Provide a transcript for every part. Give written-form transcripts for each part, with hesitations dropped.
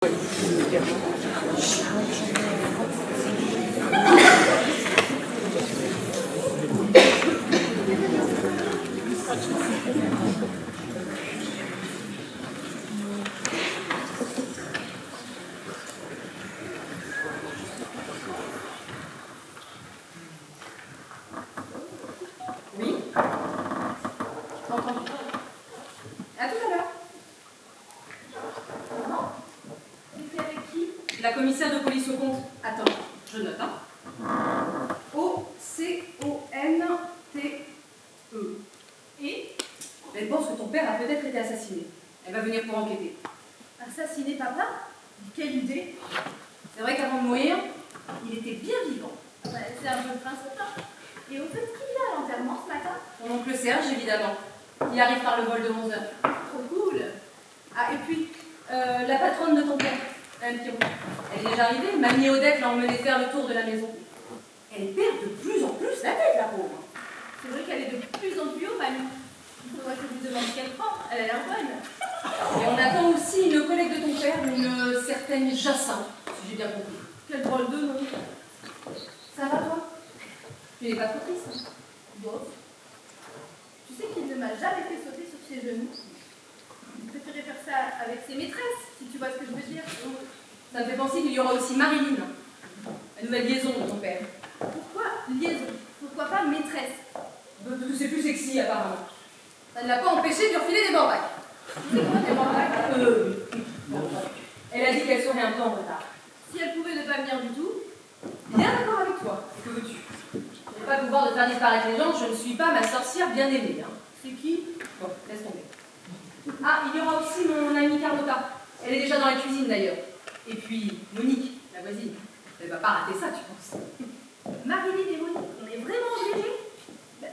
Oui. Entendu. À tout à l'heure. Comment? C'était avec qui? La commissaire de police au compte. Attends, je note, hein. O-C-O-N-T-E. Et elle pense que ton père a peut-être été assassiné. Elle va venir pour enquêter. Assassiner papa? Quelle idée! C'est vrai qu'avant de mourir, il était bien vivant. C'est un peu le principe, hein. Et au fait, qui vient à l'enterrement ce matin? Ton oncle Serge, évidemment. Il arrive par le vol de 11h. Trop cool! Ah, et puis, la patronne de ton père, Madame Pirou. Elle est déjà arrivée. Mamie Odette l'a emmenée faire le tour de la maison. Elle perd de plus en plus la tête, la pauvre. C'est vrai qu'elle est de plus en plus haut, mamie. Il faudrait que je lui demande quelle prend. Elle a l'air bonne. Et on attend aussi une collègue de ton père, une certaine Jacinthe, si j'ai bien compris. Quel drôle de nom. Ça va, toi? Tu n'es pas trop triste? Bof. Tu sais qu'il ne m'a jamais fait sauter sur ses genoux. Il préférait faire ça avec ses maîtresses, si tu vois ce que je veux dire. Ça me fait penser qu'il y aura aussi Marilyn, la nouvelle liaison de ton père. Pourquoi liaison? Pourquoi pas maîtresse? Parce que c'est plus sexy, apparemment. Ça ne l'a pas empêché de lui refiler des borbacs. C'est quoi des barbaques? Elle a dit qu'elle serait un peu en retard. Si elle pouvait ne pas venir du tout. Bien d'accord avec toi. Que veux-tu? Je n'ai pas le pouvoir de faire disparaître les gens, je ne suis pas ma sorcière bien aimée. Hein. C'est qui? Bon, laisse tomber. Ah, il y aura aussi mon amie Carlotta. Elle est déjà dans la cuisine d'ailleurs. Et puis, Monique, la voisine. Elle va pas rater ça, tu penses? Marilyn et Monique, on est vraiment obligés?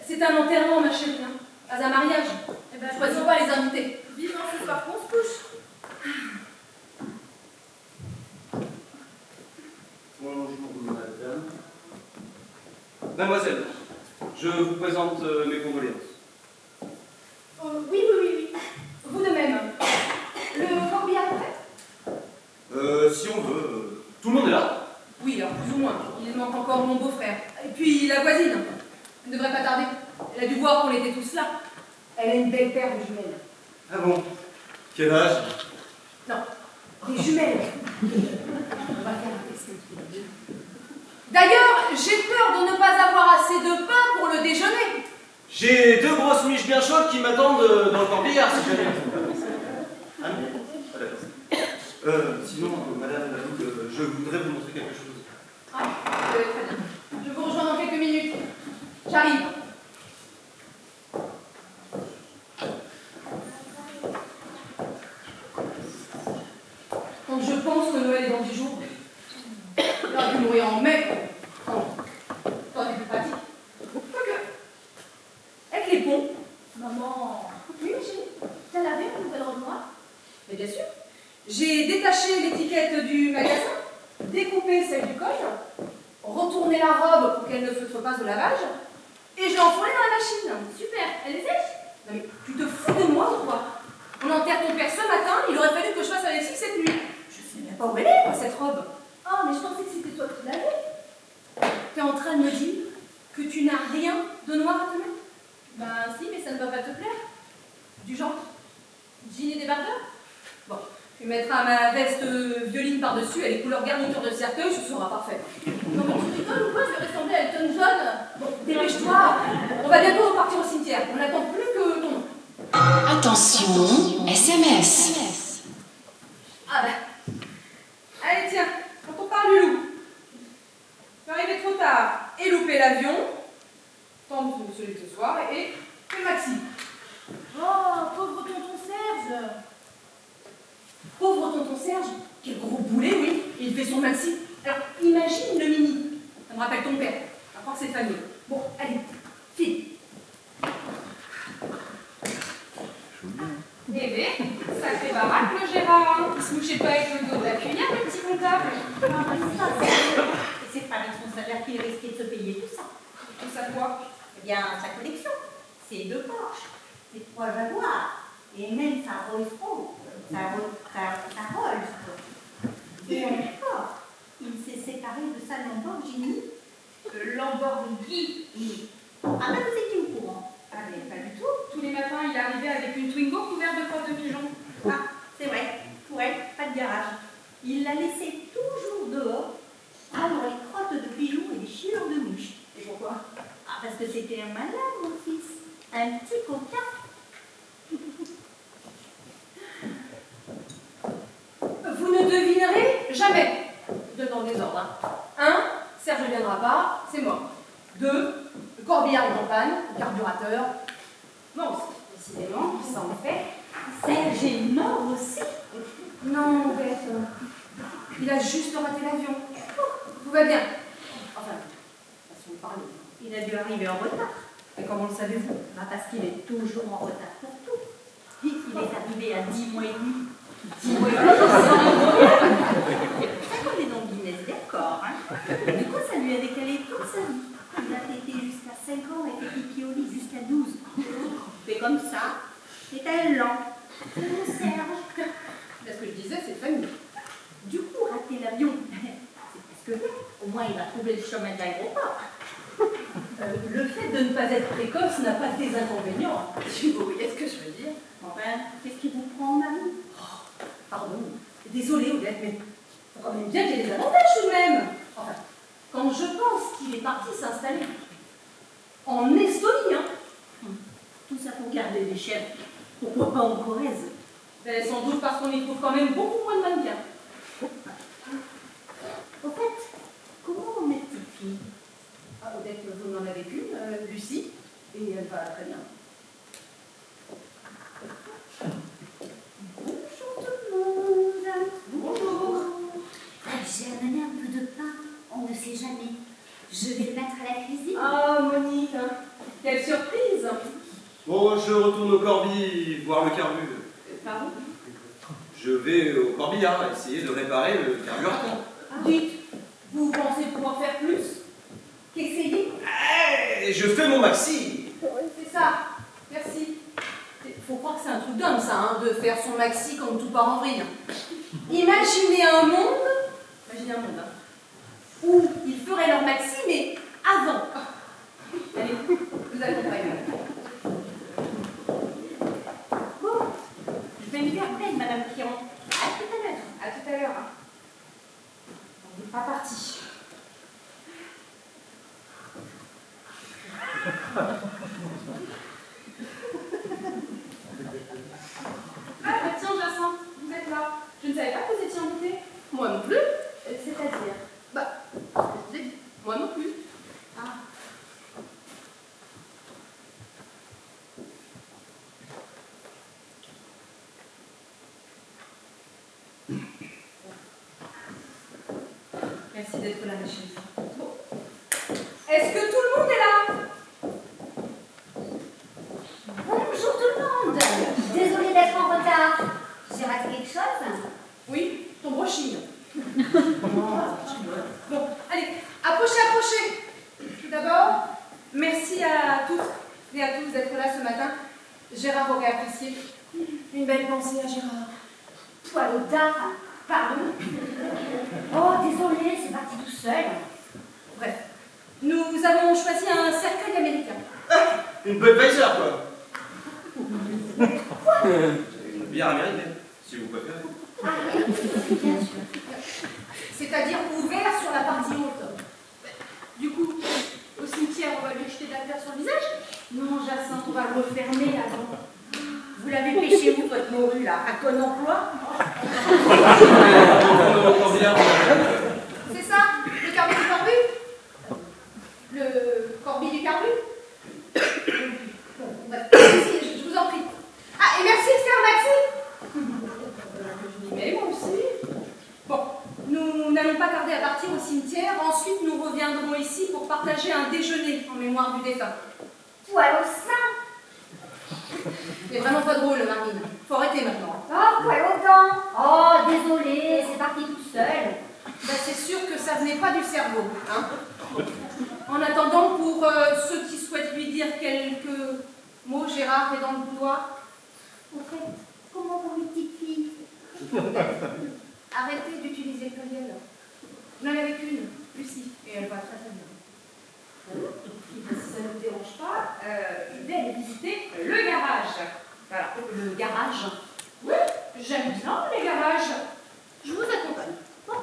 C'est un enterrement, ma chérie, hein. Pas un mariage. Eh ben, Choisis pas les invités. Vivement ce soir qu'on se couche. Bonjour, madame. Mademoiselle, je vous présente mes condoléances. Oui. Vous de même. Le corbillard est prêt? Si on veut, tout le monde est là. Oui, alors plus ou moins. Il manque encore mon beau-frère. Et puis la voisine. Elle ne devrait pas tarder. Elle a dû voir qu'on était tous là. Elle a une belle paire de jumelles. Ah bon? Quel âge? Non, des jumelles. On va faire un test. D'ailleurs, j'ai peur de ne pas avoir assez de pain pour le déjeuner. J'ai deux grosses miches bien chaudes qui m'attendent dans le corbillard, si jamais. Ah non? Ah d'accord. Sinon, madame, je voudrais vous montrer quelque chose. Ah, très bien. Je vous rejoins dans quelques minutes. J'arrive. Quand je pense que Noël est dans 10 jours, il aurait dû mourir en mai. Non, ça aurait été plus pratique. Quoique, avec les ponts, Maman. Oui, chérie. T'as lavé une nouvelle robe noire? mais bien sûr, j'ai détaché l'étiquette du magasin, découpé celle du col, retourné la robe pour qu'elle ne feutre pas au lavage, et je l'ai enfourée dans la machine. Super. Elle est sèche? Non mais tu te fous de moi ou quoi? On enterre ton père ce matin, il aurait fallu que je fasse la lessive cette nuit. Je sais même pas où elle est, moi, cette robe. Oh, mais je pensais que c'était toi qui l'avais. T'es en train de me dire que tu n'as rien de noir à te mettre? Ben si, mais ça ne va pas te plaire. Du genre? Jean et débardeur? Bon, tu mettras ma veste violine par-dessus, elle est couleur garniture de cercueil, ce sera parfait. Non, mais tu rigoles ou quoi? Je vais ressembler à Elton John. Bon, dépêche-toi, on va bientôt repartir au cimetière, on n'attend plus que ton nom. Attention, SMS. Ah ben, allez tiens, quand on parle du loup, tu es arrivé trop tard et loupé l'avion, tente celui de ce soir et le maxi. Oh, pauvre tonton Serge. Pauvre tonton Serge, quel gros boulet, oui, et il fait son maxi. Alors, imagine le mini. Ça me rappelle ton père, à croire que c'est famille. Bon, allez, file. Eh bien, sacré baraque, le Gérard. Il se mouchait pas avec le dos de la cuillère, le petit comptable. C'est pas avec son salaire qu'il risquait de se payer tout ça. Tout ça quoi? Eh bien, sa collection, ses deux Porsche, ses 3 Jaguars, et même sa Rolls Royce, sa Rolls. Borghi. Ah ben vous étiez au courant. Ah, mais pas du tout. Tous les matins, il arrivait avec une Twingo couverte de crottes de pigeons. Ah, c'est vrai. Pour elle, pas de garage. Il la laissait toujours dehors, prendre les crottes de pigeons et les chiures de mouches. Et pourquoi? Ah, parce que c'était un malade, mon fils. Un petit coquin. Vous ne devinerez jamais. Je donne des ordres. 1, Serge ne viendra pas, c'est mort. 2, le corbillard est en panne, le carburateur. Mort aussi, décidément, qui s'en fait. Serge est mort aussi. Non, bête. Il a juste raté l'avion. Tout va bien. Enfin, façon de parler. Il a dû arriver en retard. Et comment le savez-vous? Bah, parce qu'il est toujours en retard pour tout. Il est arrivé à 10 mois et demi. 10 mois et demi. Ça qu'on est dans le Guinness, d'accord. Hein. Du coup, ça lui a décalé toute sa vie. Il a été jusqu'à 5 ans et fait pipi au lit jusqu'à 12. Fait comme ça. C'est un lent. C'est mon Serge. Là, ce que je disais, c'est famille. Du coup, rater l'avion, c'est parce que au moins il a trouvé le chemin de l'aéroport. Le fait de ne pas être précoce n'a pas des inconvénients. Si vous voyez ce que je veux dire. Enfin, qu'est-ce qui vous prend, Marie? Pardon. Désolée, Odette, mais faut quand même bien qu'il y ait des avantages tout de même. Enfin, quand je pense qu'il est parti s'installer en Estonie, hein. Tout ça pour garder les chèvres. Pourquoi pas en Corrèze? Ben, sans doute parce qu'on y trouve quand même beaucoup moins de mannequins. Au fait, comment est petite fille? Ah, Odette, vous n'en avez qu'une, Lucie, et elle va très bien. Bonjour tout le monde. Bonjour. J'ai amené un peu de pain, on ne sait jamais. Je vais le mettre à la cuisine. Ah, Monique, hein. Quelle surprise. Bon, je retourne au Corby voir le carbu. Pardon? Je vais au corbillard essayer de réparer le carburateur. Dites, vous pensez pouvoir faire plus qu'essayer? Hey, je fais mon maxi. C'est ça, merci. Faut croire que c'est un truc d'homme, ça, hein, de faire son maxi comme tout part en vrille. Imaginez un monde, hein, où ils feraient leur maxi, mais avant. Allez, vous accompagnez. Bon, je vais me faire peine, Madame Piron. À tout à l'heure. À tout à l'heure. Hein. On n'est pas parti. Ah, bah tiens, Jacinthe, vous êtes là. Je ne savais pas que vous étiez invité. Moi non plus. C'est-à-dire? Bah, je vous ai dit, moi non plus. Ah. Merci d'être là, ma chérie. Bon. Est-ce que tout le monde est là? Bonjour tout le monde. Désolée d'être en retard. J'ai raté quelque chose? Oui, ton brushing. Bon, allez, approchez. Tout d'abord, merci à toutes et à tous d'être là ce matin. Gérard aurait apprécié. Une belle pensée à Gérard. Poil au dard. Pardon. Oh, désolée, c'est parti tout seul. Bref, nous avons choisi un cercueil américain. Une Budweiser, quoi. Une bière américaine, si vous préférez. Ah oui, bien sûr. C'est-à-dire ouvert sur la partie haute. Du coup, au cimetière, on va lui jeter de la terre sur le visage? Non, Jacinthe, on va le refermer avant. Vous l'avez pêché où, votre morue, là? À Con Emploi? Au corbillard. C'est ça, le carbu du corbu? Le corbi du carbu? Bon, bref, merci, je vous en prie. Ah, et merci de faire Maxi. Je m'y mets, moi aussi. Bon, nous n'allons pas tarder à partir au cimetière. Ensuite, nous reviendrons ici pour partager un déjeuner en mémoire du défunt. Poil au sein. C'est vraiment pas drôle, Marine. Faut arrêter maintenant. Oh, poil au dents. Oh, désolée, c'est parti tout seul. Ben, c'est sûr que ça venait pas du cerveau. Hein. En attendant, pour ceux qui souhaitent lui dire quelques mots, Gérard est dans le boudoir. Au fait, comment va une petite fille? Arrêtez d'utiliser le pluriel. Vous n'en avez qu'une, Lucie, et elle va très très bien. Si ça ne vous dérange pas, je vais aller visiter le garage. Voilà, le garage. Oui, j'aime bien les garages. Je vous accompagne. Bon,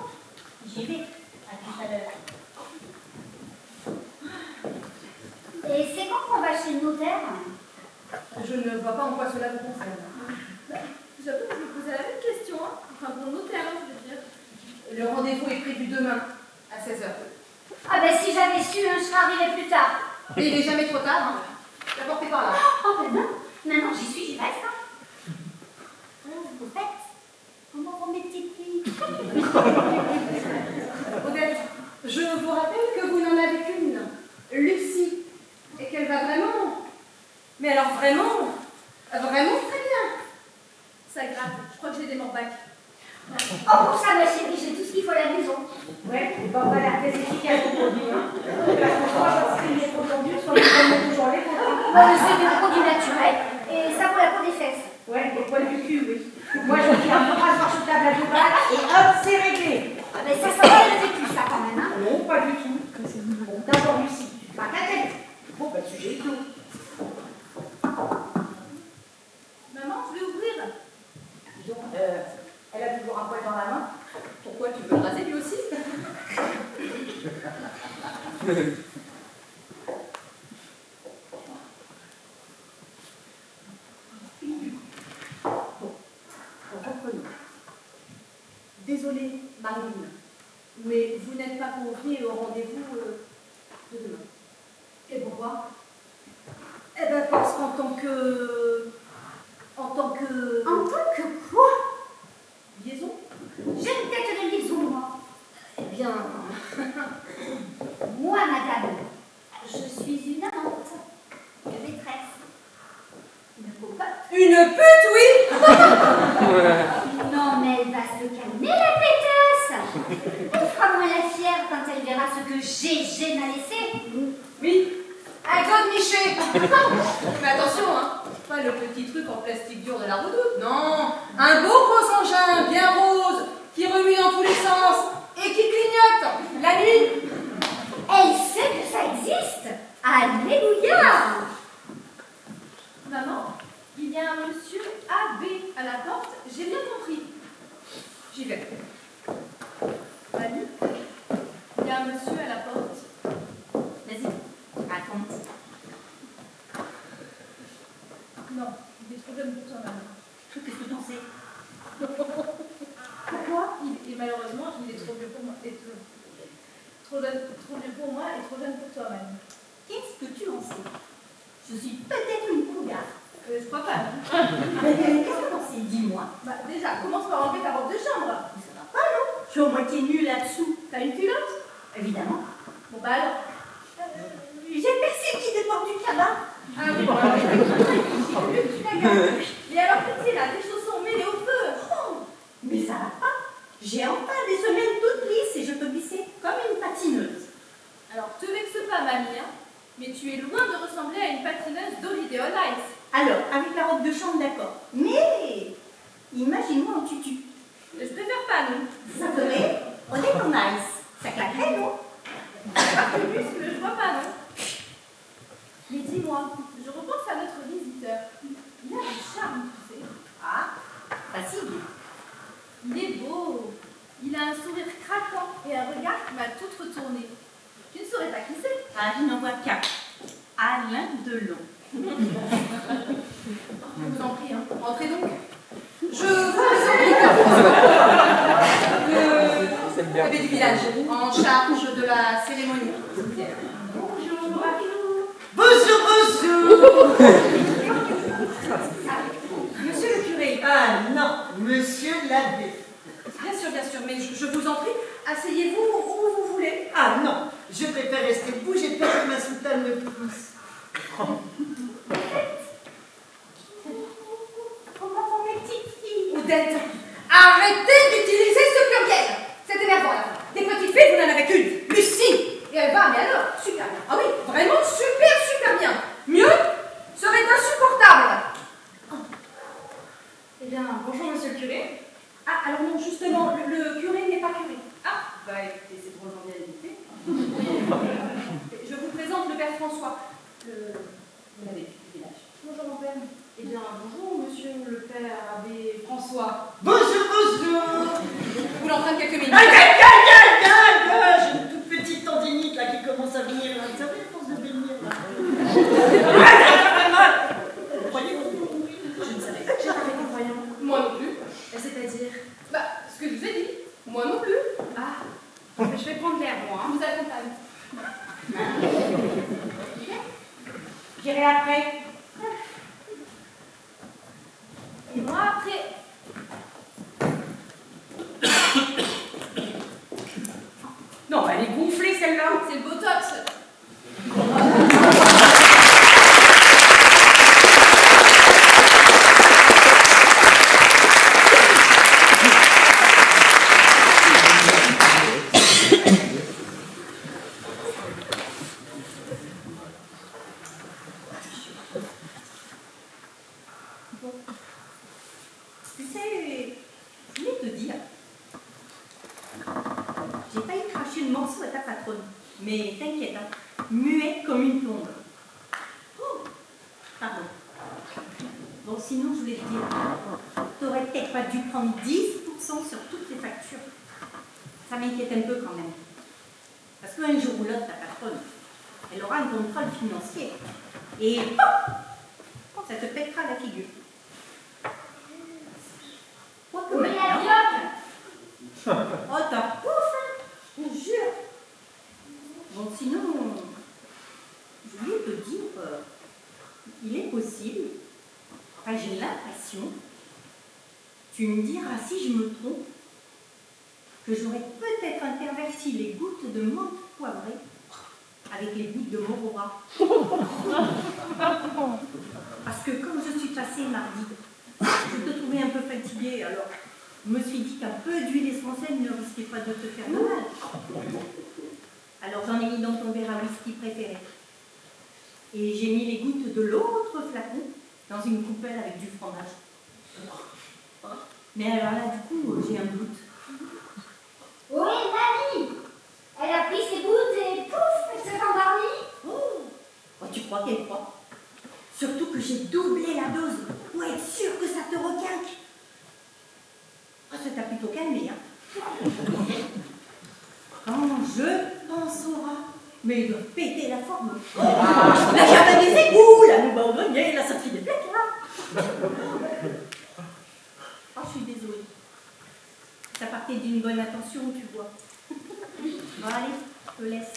j'y vais. À tout à l'heure. Et c'est quand qu'on va chez le notaire? Je ne vois pas en quoi cela vous concerne. J'avoue que je me posais la même question, hein. Enfin, pour le notaire, hein, je veux dire. Le rendez-vous est prévu demain à 16h. Ah ben si j'avais su, hein, je serais arrivée plus tard. Et il n'est jamais trop tard, hein. La porte est par là. Oh ben non, maintenant j'y suis, j'y reste. Hein. Au fait, comment vont mes petites filles? Odette, je vous rappelle que vous n'en avez qu'une, Lucie, et qu'elle va vraiment, mais alors vraiment très bien. Ça grave, je crois que j'ai des morbacs. Oh pour ça ma chérie, j'ai tout ce qu'il faut à la maison. Ouais, bon voilà, très efficace au produit, hein. Parce que moi, je suis les trop tendus, soit les bonnes toujours les produits. Bon, c'est du produit naturel, et ça pour la peau des fesses. Ouais, des poils du cul, oui. Moi, je dis un peu rasoir sous table à tout bas, et hop, c'est réglé. Ah ben ça va le vécu ça quand même, hein. Non, pas du tout. Bon, d'abord, Lucie, pas ta tête. Bon, bah, le sujet est clos. Maman, je vais ouvrir. Dis donc, elle a toujours un poil dans la main. Pourquoi tu veux le raser lui aussi? Reprenons. Désolée, Marilyn, mais vous n'êtes pas conviée au rendez-vous de demain. Et pourquoi? Eh ben parce qu'en tant que... En tant que quoi? liaison, J'ai une tête de liaison, moi. Eh bien, moi, madame, je suis une amante, une maîtresse, une cocotte. Une pute, oui. Non, mais elle va se calmer, la pétasse. Elle fera moins la fière quand elle verra ce que Gégé m'a laissé. Oui, un Claude Miché. Mais attention, hein, pas le petit truc en plastique dur de la redoute, non. Un beau gros engin, bien rose, qui remue dans tous les sens et qui clignote la nuit. Elle sait que ça existe. Alléluia. Maman, il y a un monsieur AB à la porte, j'ai bien compris. J'y vais. Manu, il y a un monsieur à la porte. vas-y, raconte. Non, il est trop jeune pour toi, maman. Qu'est-ce que t'en sais? Pourquoi? Et malheureusement, il est trop vieux pour moi. Trop vieux pour moi et trop jeune pour toi, Manu. Qu'est-ce que tu en sais? Je suis peut-être une cougar. Je crois pas, non? Qu'est-ce que t'en sais? Dis-moi. Bah, déjà, commence par enlever ta robe de chambre. Mais ça va pas, non? Je suis au moitié nulle là-dessous. T'as une culotte? Évidemment. Bon, bah alors. J'ai percé qui dépend du cabas. Ah oui, bon, alors, j'ai vu que tu la gardes. Et alors, petit, là, tes chaussons, mets-les au feu. Oh, mais ça va pas. J'ai enfin des semelles toutes lisses et je peux glisser comme une patineuse. Alors, te vexe pas, mamie, hein, mais tu es loin de ressembler à une patineuse d'Holiday on Ice. Alors, avec la robe de chambre, d'accord. Mais, imagine-moi en tutu. Je préfère pas, non. Ça ferait, on est en ice. Ça claquerait, non? Puisque je vois pas, non. Mais dis-moi, je repense à notre visiteur. Il a du charme, tu sais. Ah, facile. Il est beau. Il a un sourire craquant et un regard qui m'a toute retournée. Tu ne saurais pas qui c'est. Ah, je n'en vois qu'un. Alain Delon. Je vous en prie, hein. Entrez donc. Je vous présente l'abbé du village, en charge de la cérémonie. Bonjour. Bonjour, bonjour. Monsieur le curé. Ah non, monsieur l'abbé. Bien sûr, mais je vous en prie, asseyez-vous où vous voulez. Ah non, je préfère rester debout, j'ai peur que ma soutane me pousse. Comment vont mes petites filles? Odette, arrêtez d'utiliser ce pluriel. C'est énervant, là. Des petites filles, vous n'en avez qu'une. Lucie. Et elle va, mais alors, super bien. Ah oui, vraiment super bien. Mieux serait insupportable. Eh bien, bonjour, monsieur le curé. Ah, alors non, justement, le curé n'est pas curé. Ah, bah écoutez, c'est trop gentil à l'écouter. Je vous présente j'entraîne quelques minutes. J'ai une toute petite tendinite là qui commence à venir. Vous savez, à force de venir là. Croyez-vous? Je ne savais pas que j'étais avec un voyant. Moi non plus. C'est-à-dire? Bah, ce que je vous ai dit. Moi non plus. Ah, je vais prendre l'air, moi. Je vous accompagne. J'irai après. Et moi, après. Non, elle est gonflée celle-là. C'est le botox. Tu sais, je voulais te dire, j'ai failli cracher le morceau à ta patronne, mais t'inquiète, hein, muette comme une plombe. Oh, pardon. Bon, sinon, je voulais te dire, t'aurais peut-être pas dû prendre 10% sur toutes tes factures. Ça m'inquiète un peu quand même. Parce qu'un jour ou l'autre, ta patronne, elle aura un contrôle financier. Et pop, ça te pètera la figure. Quoique Oui, la maintenant... vioque. Oh, t'as pouf, hein, je te jure. Bon, sinon, je voulais te dire, il est possible, enfin j'ai l'impression, tu me diras si je me trompe, que j'aurais peut-être interverti les gouttes de menthe poivrée avec les gouttes de morora. Parce que comme je suis passée mardi, je te trouvais un peu fatiguée, alors je me suis dit qu'un peu d'huile essentielle ne risquait pas de te faire de mal. Alors j'en ai mis dans ton verre à whisky préféré. Et j'ai mis les gouttes de l'autre flacon dans une coupelle avec du fromage. Mais alors là, du coup, j'ai un doute. Oui, mamie. Elle a pris ses gouttes et pouf, elle s'est endormie. Oh, tu crois qu'elle croit? Surtout que j'ai doublé la dose pour être sûre que ça te requinque. Ah, ça t'a plutôt calmé, hein? Quand je pense au rat, mais il doit péter la forme. La jardin des égouts, la louba au grenier, la sortie des placards. Oh, je suis désolée. Ça partait d'une bonne intention, tu vois. Bon, allez, je te laisse.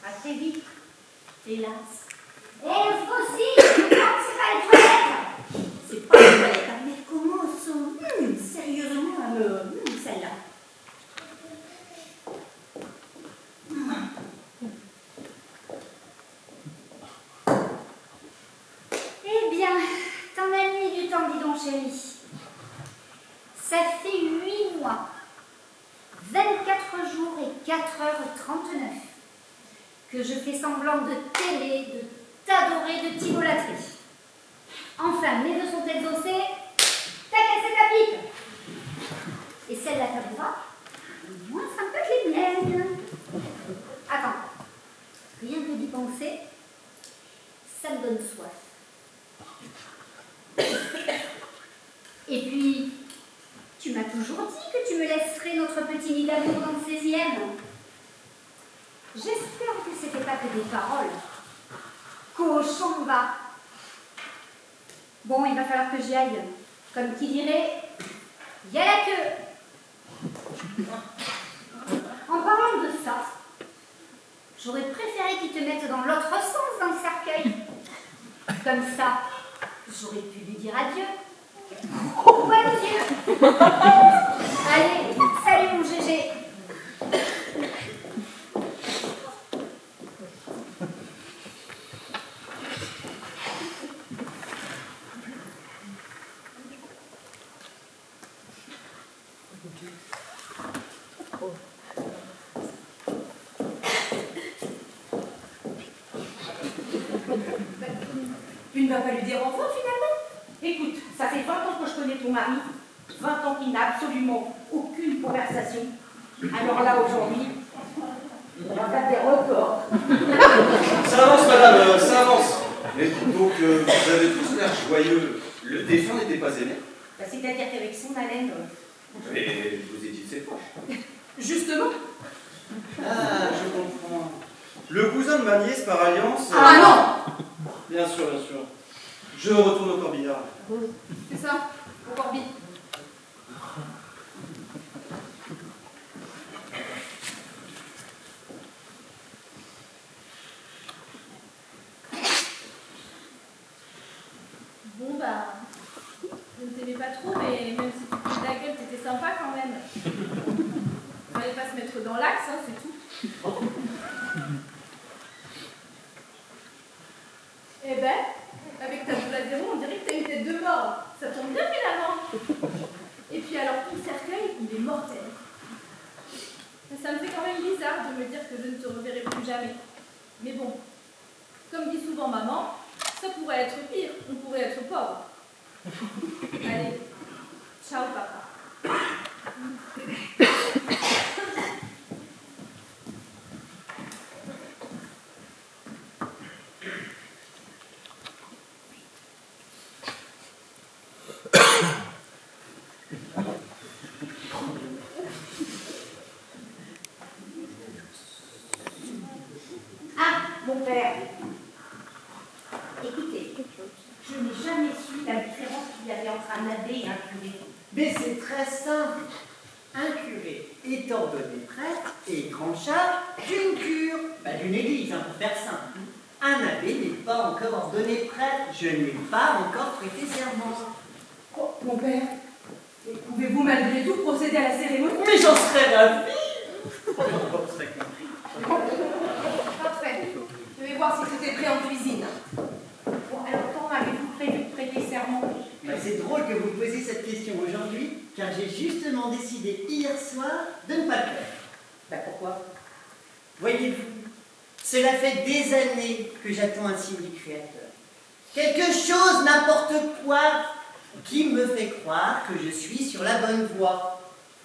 À très vite, hélas. Et le fossile, non, c'est pas les toilettes. C'est pas une toilette, hein, mais comment sont sérieusement à me... celle-là. Eh bien, t'en as mis du temps, dis donc, chérie. Ça fait 8 mois, 24 jours et 4h39 que je fais semblant de t'aimer, de t'adorer, de t'idolâtrer. Enfin, mes vœux sont exaucés, t'as cassé ta pipe. Et celle-là t'avouera, moins sympa que les miennes. Attends, rien que d'y penser, ça me donne soif. Et puis, tu m'as toujours dit que tu me laisserais notre petit nid d'amour dans le 16e. J'espère que c'était pas que des paroles. Cochon va. Bon, il va falloir que j'y aille. Comme qui dirait, il y a la queue. En parlant de ça, j'aurais préféré qu'ils te mettent dans l'autre sens dans le cercueil. Comme ça, j'aurais pu lui dire adieu. Ouais, monsieur. Allez, salut mon GG. Tu ne vas pas lui dire au revoir finalement? Écoute, ça fait 20 ans que je connais ton mari, 20 ans qu'il n'a absolument aucune conversation. Alors là, aujourd'hui, on va faire des records. Ça avance, madame, ça avance. Mais donc, vous avez tous l'air joyeux. Le défunt n'était pas aimé? Bah, c'est-à-dire qu'avec son haleine, Et vous étiez ses proches. Justement. Ah, je comprends. Le cousin de ma nièce par alliance. Ah non! Bien sûr, bien sûr. Je retourne au corbillard. C'est ça, au corbi. Bon bah, je ne t'aimais pas trop, mais même si tu te fais ta gueule, t'étais sympa quand même. Fallait pas se mettre dans l'axe, hein, c'est tout. Eh ben, avec ta boule à zéro, on dirait que t'as une tête de mort. Ça tombe bien finalement. Et puis alors, ton cercueil, il est mortel. Ça me fait quand même bizarre de me dire que je ne te reverrai plus jamais. Mais bon, comme dit souvent maman, ça pourrait être pire, on pourrait être pauvre. Allez, ciao papa. Ah, mon père. Écoutez, je n'ai jamais su la différence qu'il y avait entre un abbé et un curé. Mais c'est très simple. Un curé est ordonné prêtre et grand charge d'une cure, d'une église, pour faire simple. Un abbé n'est pas encore ordonné prêtre. Je n'ai pas encore prêté serment. Oh, mon père, et pouvez-vous malgré tout procéder à la cérémonie? Mais j'en serais ravi. Parfait. Je vais voir si tout est prêt en cuisine. Bon, alors quand avez-vous prévu de prêter serment? C'est drôle que vous me posiez cette question aujourd'hui, car j'ai justement décidé hier soir de ne pas le faire. Pourquoi? Voyez-vous, cela fait des années que j'attends un signe du Créateur. Quelque chose, n'importe quoi, qui me fait croire que je suis sur la bonne voie.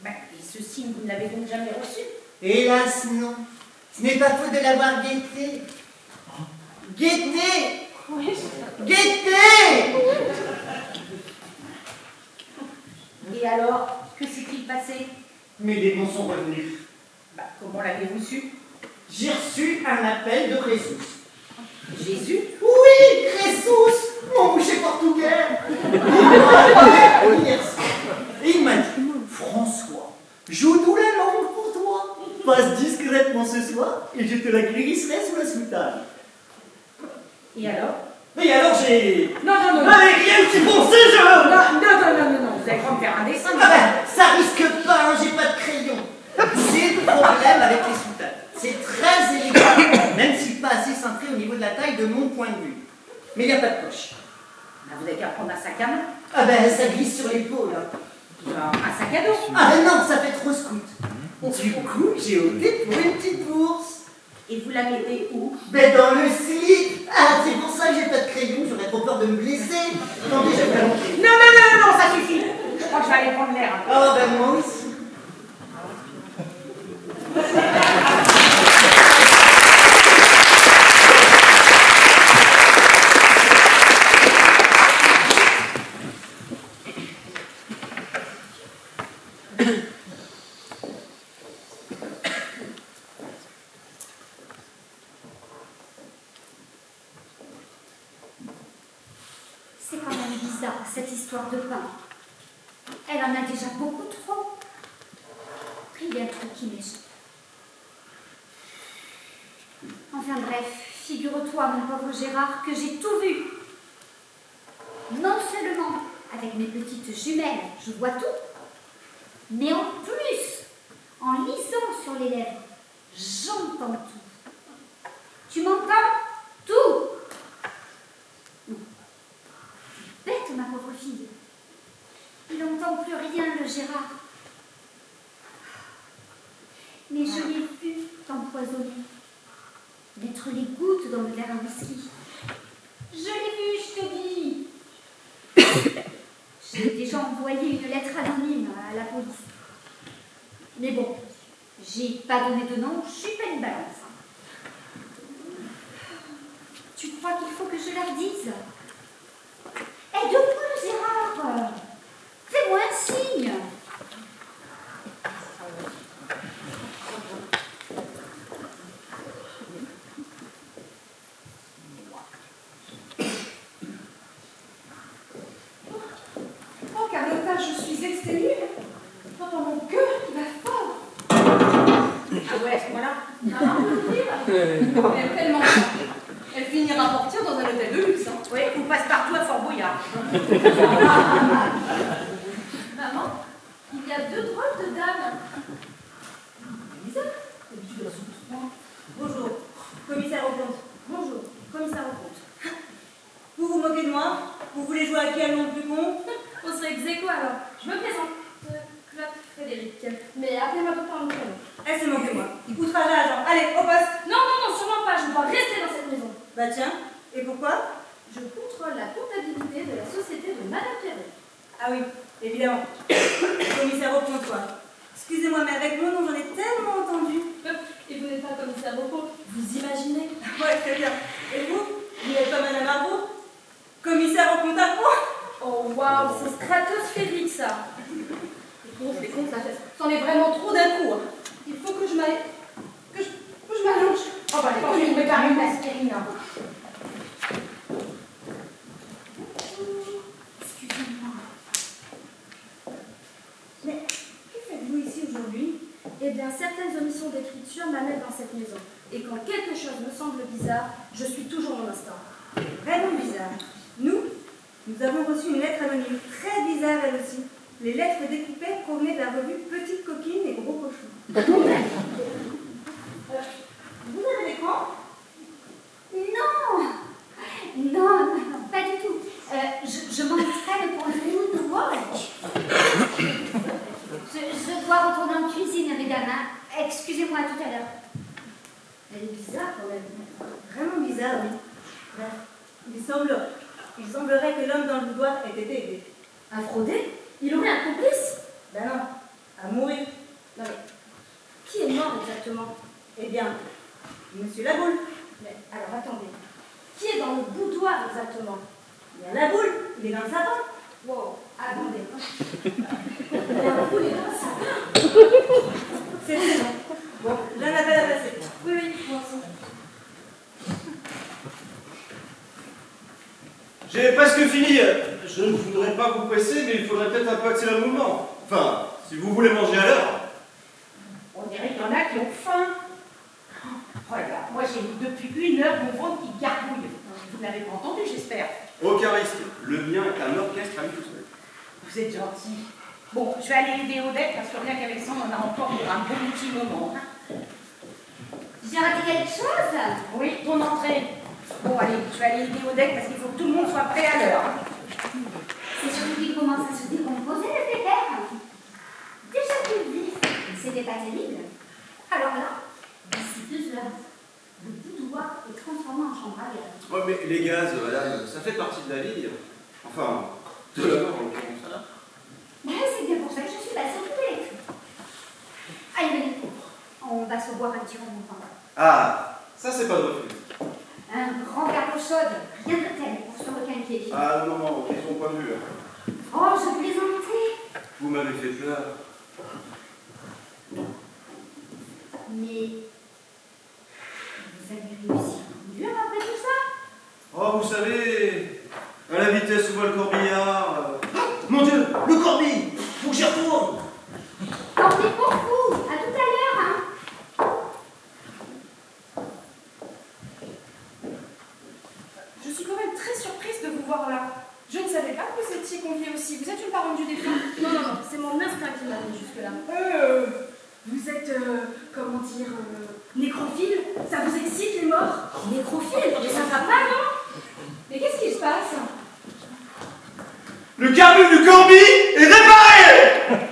Et ce signe, vous ne l'avez donc jamais reçu? Hélas, non. Ce n'est pas faute de l'avoir guetté. Guetté! Guetté! Et alors, que s'est-il passé? Mes démons sont revenus. Comment l'avez-vous su? J'ai reçu un appel de Crésus. Jésus? Oui, Crésus, mon boucher portugais. Il m'a appelé hier soir. Et il m'a dit, François, joue-nous la langue pour toi. Passe discrètement ce soir et je te la glisserai sous la soutane. Et alors? Et alors j'ai... Non, Allez, rien qui bon, c'est je... Non, vous allez pas me faire un dessin. Ça risque pas, hein, j'ai pas de crayon. C'est le problème avec les soutanes. C'est très élégant, même si pas assez cintré au niveau de la taille de mon point de vue. Mais il n'y a pas de poche. Vous n'avez qu'à prendre un sac à main. Ça glisse sur l'épaule. Un sac à dos. Non, ça fait trop scout. Du coup, j'ai opté pour une petite bourse. Et vous la mettez où? Dans le slip. C'est pour ça que j'ai pas de crayon, j'aurais trop peur de me blesser. Attendez, je vais me montrer. Non, ça suffit. Je crois que je vais aller prendre l'air. Moi aussi. C'est quand même bizarre, cette histoire de pain. Elle en a déjà beaucoup trop. Il y a un truc qui m'échappe. Enfin bref, figure-toi, mon pauvre Gérard, que j'ai tout vu. Non seulement avec mes petites jumelles, je vois tout, mais en plus, en lisant sur les lèvres, j'entends tout. Tu m'entends? Tout! Bête, ma pauvre fille. Il n'entend plus rien, le Gérard. Mais je l'ai vu t'empoisonner. Mettre les gouttes dans le verre à whisky. Je l'ai vu, je te dis. J'ai déjà envoyé une lettre anonyme à la police. Mais bon, j'ai pas donné de nom, je suis pas une balance. Tu crois qu'il faut que je leur dise? Aide-moi, Gérard. Fais-moi un signe. Maman peut l'ouvrir. Elle tellement ça. Elle finira par partir dans un hôtel de luxe. Hein. Oui, ou passe-partout à Fort Boyard. Maman, il y a deux drôles de dames. Lisa, d'habitude, elles sont toutes noires. Bonjour, commissaire au compte. Bonjour, commissaire au compte. Vous vous moquez de moi? Vous voulez jouer à qui a le nom le plus con? On serait ex aequo alors. Je me présente. Claude Frédéric. Mais appelez-moi tout par mon prénom. Elle se moque de moi. Outrage à l'agent. Allez, au poste. Non, non, non, sûrement pas. Je dois rester dans cette maison. Bah tiens, et pourquoi? Je contrôle la comptabilité de la société de Madame Perret. Ah oui, évidemment. Commissaire au comptoir. Excusez-moi, mais avec mon nom, j'en ai tellement entendu. Et vous n'êtes pas commissaire au compte, vous imaginez? Ouais, très bien. Et vous n'êtes pas Madame Arbaud? Commissaire au compte à quoi? Oh waouh, c'est stratosphérique ça. Les comptes, ça c'en est vraiment trop d'un coup. Hein. Il faut que je m'aille. Que je m'allonge. Oh bah, je vais préparer une aspirine. Excusez-moi. Mais que faites-vous ici aujourd'hui? Eh bien, certaines omissions d'écriture m'amènent dans cette maison. Et quand quelque chose me semble bizarre, je suis toujours mon instinct. Vraiment bizarre. Nous avons reçu une lettre anonyme, très bizarre elle aussi. Les lettres découpées provenaient de la revue Petite Coquine et Gros Cochon. Vous avez l'écran? Non, non, pas du tout. Je m'entraîne pour le moonwalk. Je dois retourner en cuisine, mesdames. Hein. Excusez-moi, à tout à l'heure. Elle est bizarre quand même. Vraiment bizarre, oui. Bref, il semblerait que l'homme dans le boudoir ait été aidé. Un fraudé? Il aurait un complice? Ben non, à mourir. Non mais, qui est mort exactement? Eh bien, Monsieur Laboule. Mais alors attendez, qui est dans le boudoir exactement? Il y a Laboule, il est dans le sapin. Wow, attendez. La boule est dans le sapin. C'est très bon. Bon, j'ai un appel à passer. Oui, oui, moi aussi. J'ai presque fini. Je ne voudrais pas vous presser, mais il faudrait peut-être un peu accélérer le mouvement. Enfin, si vous voulez manger à l'heure. On dirait qu'il y en a qui ont faim. Regarde, moi j'ai depuis 1 heure mon ventre qui gargouille. Vous n'avez pas entendu, j'espère. Aucun risque. Le mien est un orchestre à lui tout seul. Vous êtes gentil. Bon, je vais aller aider Odette parce que rien qu'avec ça, on en a encore pour un bon petit moment. J'ai raté quelque chose? Oui, ton entrée. Bon, allez, je vais aller aider Odette parce qu'il faut que tout le monde soit prêt à l'heure. C'est surtout qu'il commence à se décomposer, le pépère. Déjà plus vif, c'était pas terrible. Alors là, d'ici 2 heures, le boudoir est transformé en chambre à gaz. Oh, mais les gaz, madame, ça fait partie de la vie. Enfin, de la mort, en l'occurrence. C'est bien pour ça que je suis passée au tout électrique. Allez, venez, on va se boire un petit remontant. Ah, ça c'est pas de refus. Un grand verre d'eau chaude, rien de tel pour se requinquer. Ah non, non, ils sont pas vus. Oh, je plaisantais. Vous m'avez fait peur. Mais vous avez réussi à conduire après tout ça? Oh, vous savez, à la vitesse où va le corbillard. Mon Dieu, le corbille! Faut que j'y retourne! Tant pis pour vous, à tout à l'heure, hein. Je suis quand même très surprise de vous voir là. Je ne savais pas que vous étiez conviée aussi. Vous êtes une parente du défunt? Non, non, non, c'est mon instinct qui m'a amené jusque-là. Vous êtes, comment dire, Nécrophile? Ça vous excite les morts? Nécrophile? Mais ça va pas, non? mais qu'est-ce qui se passe? Le carbone du corbi est réparé!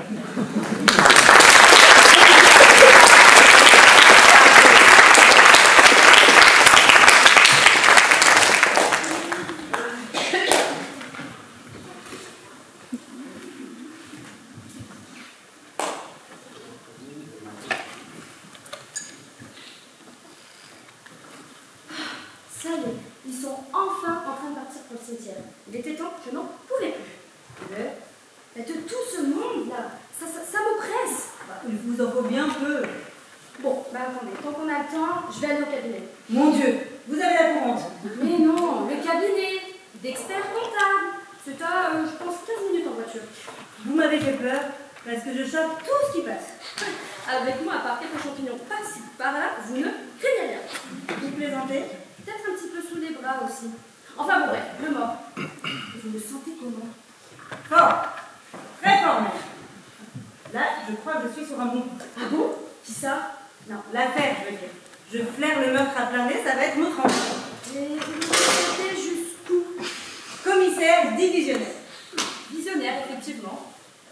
Ça y est, ils sont enfin en train de partir pour le cimetière. Il était temps, je n'en pouvais plus. Mais de tout ce monde-là, ça me presse. Bah, il vous en faut bien peu. Bon, bah attendez, tant qu'on a le temps, je vais aller au cabinet. Mon Dieu, vous avez la courante. Mais non, le cabinet d'experts comptables. C'est à, je pense, 15 minutes en voiture. Vous m'avez fait peur parce que je chope tout ce qui passe. Avec moi, à part quelques champignons par-ci, par-là, vous ne craignez rien. Vous plaisantez? Peut-être un petit peu sous les bras aussi. Enfin bon, bref, le mort. Vous le sentez comment? Fort. Très fort même. Là, je crois que je suis sur un bon coup. Ah bon? Qui ça? Non, l'affaire, je veux dire. Je flaire le meurtre à plein nez, ça va être notre enfant. Et vous le sentez jusqu'où? Commissaire divisionnaire. Visionnaire, effectivement.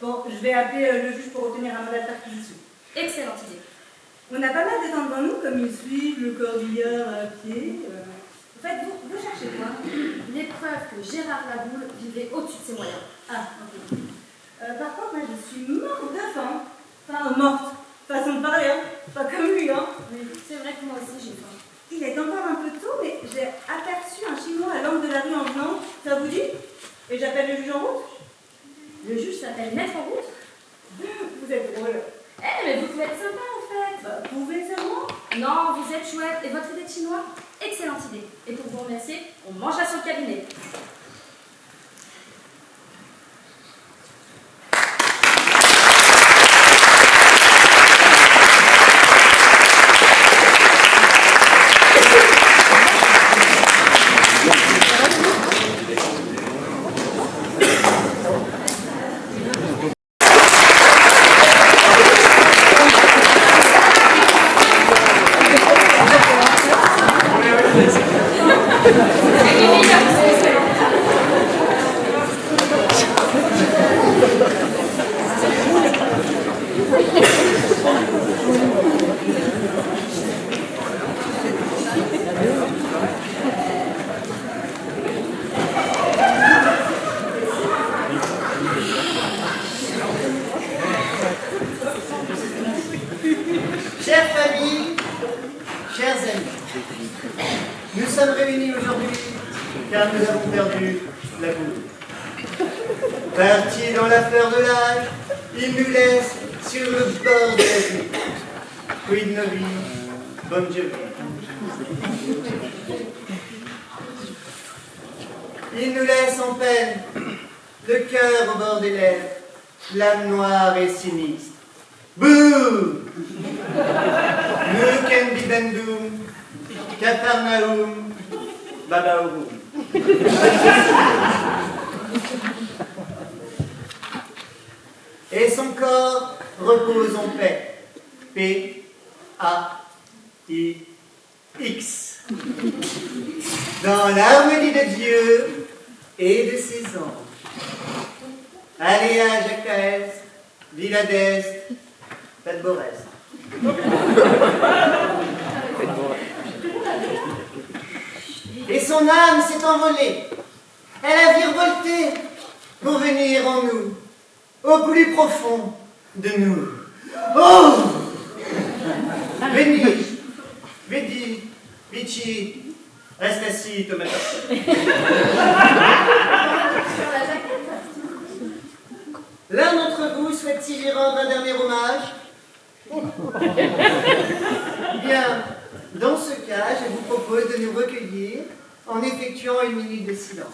Bon, je vais appeler le juge pour obtenir un mandat de perquisition. Excellente idée. On a pas mal de temps devant nous, comme ils suivent le corbillard à pied. En fait, vous cherchez quoi? L'épreuve que Gérard Laboule vivait au-dessus de ses moyens. Ah, ok. Par contre, moi, je suis morte de faim. Enfin, morte. Façon de parler, hein. Pas comme lui, hein. Mais c'est vrai que moi aussi j'ai faim. Il est encore un peu tôt, mais j'ai aperçu un Chinois à l'angle de la rue en venant. Ça vous dit? Et j'appelle le juge en route? Le juge s'appelle Maître en route. Vous êtes drôle. Eh, mais vous pouvez être sympa en fait. Bah, pouvez seulement. Non, vous êtes chouette. Et votre idée de chinois? Excellente idée. Et pour vous remercier, on mangera sur le cabinet. Chère famille, chers amis, nous sommes réunis aujourd'hui car nous avons perdu la boule. Parti dans la fleur de l'âge, il nous laisse sur le bord de la vie. Quid novi, Bon Jovi. Il nous laisse en peine, le cœur au bord des lèvres, l'âme noire et sinistre. Bouh! Nuken Bibendum, Capernaum, Babaoum. Et son corps repose en paix. P-A-I-X. Dans l'harmonie de Dieu et de ses anges. Aléa Jacaès, Villa d'Est, Faites Borès. Et son âme s'est envolée. Elle a virevolté pour venir en nous, au plus profond de nous. Oh! Veni, vedi, vici, reste assis, Thomas. L'un d'entre vous souhaite-t-il lui rendre un dernier hommage? Bien, dans ce cas, je vous propose de nous recueillir en effectuant une minute de silence.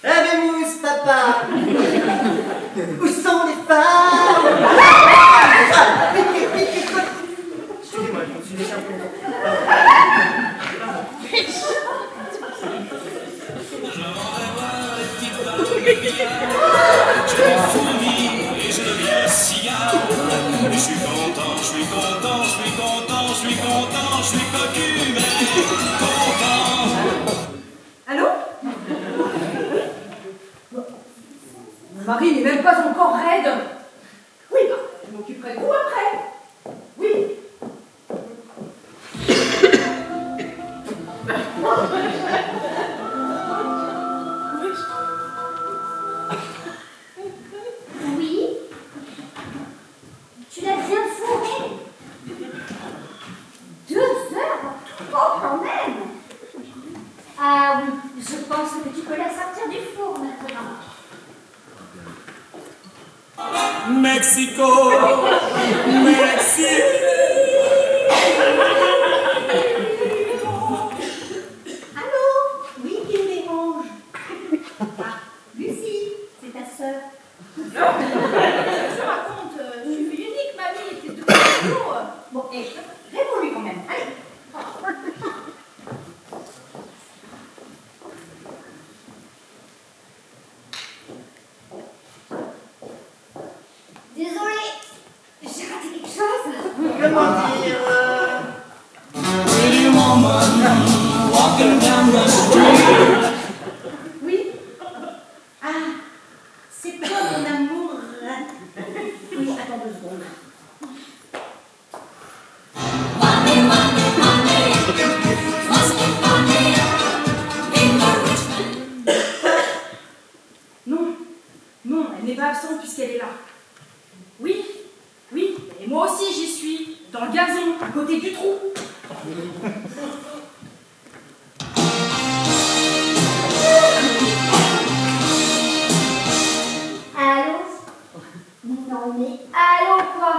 Habemus, papa! Où sont les femmes? Excusez-moi, je me suis laissé un peu. Et je deviens cigare. Je suis content, je suis content, je suis content, je suis content, je suis cocu, mais content. Allô? Mon mari n'est même pas encore raide. Oui, bah, je m'occuperai de vous après. Oui. Oui. Tu l'as bien fourré. 2 heures? Oh, quand même. Ah oui, je pense que tu peux la sortir du four maintenant. Mexico, Mexico. Allô? Oui, qui me dérange? Ah, Lucie, c'est ta sœur. c'est quelque chose. Comment dire Pretty woman walking down the street. Oui. Ah, c'est toi mon amour. Oui, attends 2 secondes. Non, non, elle n'est pas absente puisqu'elle est là. Oui, oui, et moi aussi j'y suis, dans le gazon, à côté du trou. Allô? Non mais allô quoi?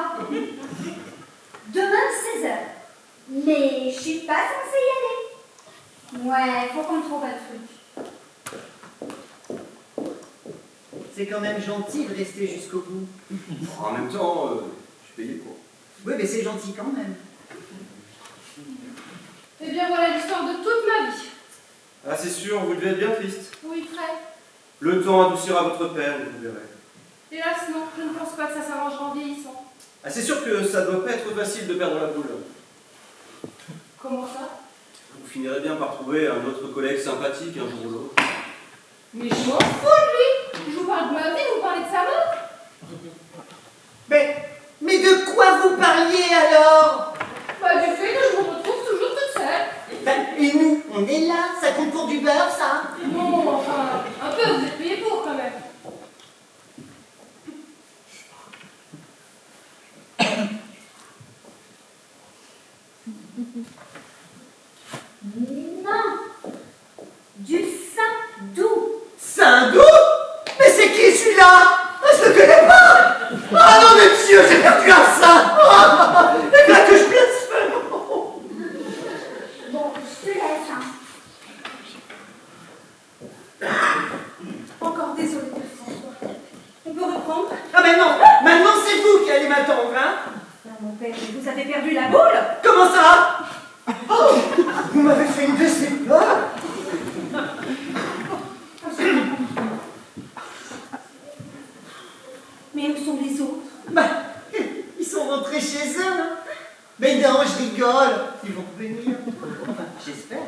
Demain 16h. Mais je suis pas censée y aller. Ouais, faut qu'on trouve un truc. C'est quand même gentil de rester jusqu'au bout. En même temps, je suis payé pour. Oui, mais c'est gentil quand même. Eh bien, voilà l'histoire de toute ma vie. Ah, c'est sûr, vous devez être bien triste. Oui, très. Le temps adoucira votre peine, vous verrez. Hélas, non, je ne pense pas que ça s'arrangera en vieillissant. Ah, c'est sûr que ça doit pas être facile de perdre la boule. Comment ça? Vous finirez bien par trouver un autre collègue sympathique un jour ou l'autre. Mais je m'en fous de lui. Je vous parle de ma vie, vous parlez de sa mort. Mais de quoi vous parliez alors? Bah, du fait que je me retrouve toujours toute seule. Et nous, on est là, ça compte pour du beurre, ça? Non, enfin, un peu, vous êtes payé pour quand même. Non. Du Saint-Doux. Saint-Doux? Mais c'est qui celui-là? Je le connais pas! Ah non, mais Dieu, j'ai perdu un sein! Et là que je blasphème! Bon, je te laisse. Hein. Encore désolée, Père François. On peut reprendre? Ah mais non! Maintenant c'est vous qui allez m'attendre, hein? Ah, mon père, vous avez perdu la boule? Comment ça? Oh! Vous m'avez fait une de ces peurs! Mais où sont les autres? Bah, ils sont rentrés chez eux, hein? Mais non, je rigole! Ils vont revenir. Enfin, j'espère.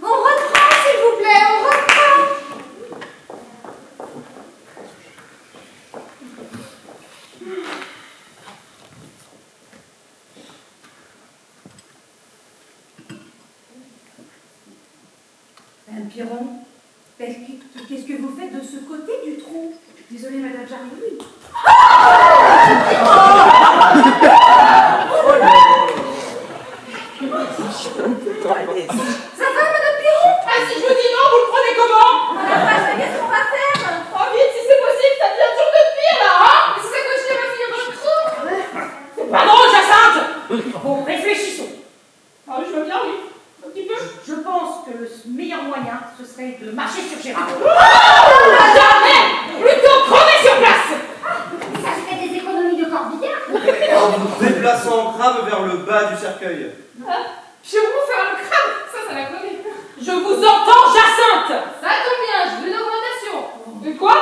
On reprend, s'il vous plaît, on reprend. Piron, qu'est-ce que vous faites de ce côté du trou? Désolée, madame, j'arrive. Ça va, madame Piron? Ah, si je vous dis non, vous le prenez comment? Madame Pache, qu'est-ce qu'on va faire? Oh, vite, si c'est possible, ça devient dur de pire, là, hein? Mais c'est ça que je t'ai pas finir dans le trou? C'est pas drôle, Jacinthe. Bon, réfléchissons. Ah, je veux bien, oui. Un petit peu. Je pense que le meilleur moyen, ce serait de marcher sur Gérard. Jamais! Plutôt crever sur place! Ça fait des économies de corbillard. En vous déplaçant en crabe vers le bas du cercueil. Je vais vous faire le crâne. Ça la connaît. Je vous entends, Jacinthe. Ça tombe bien, je veux une augmentation. De quoi?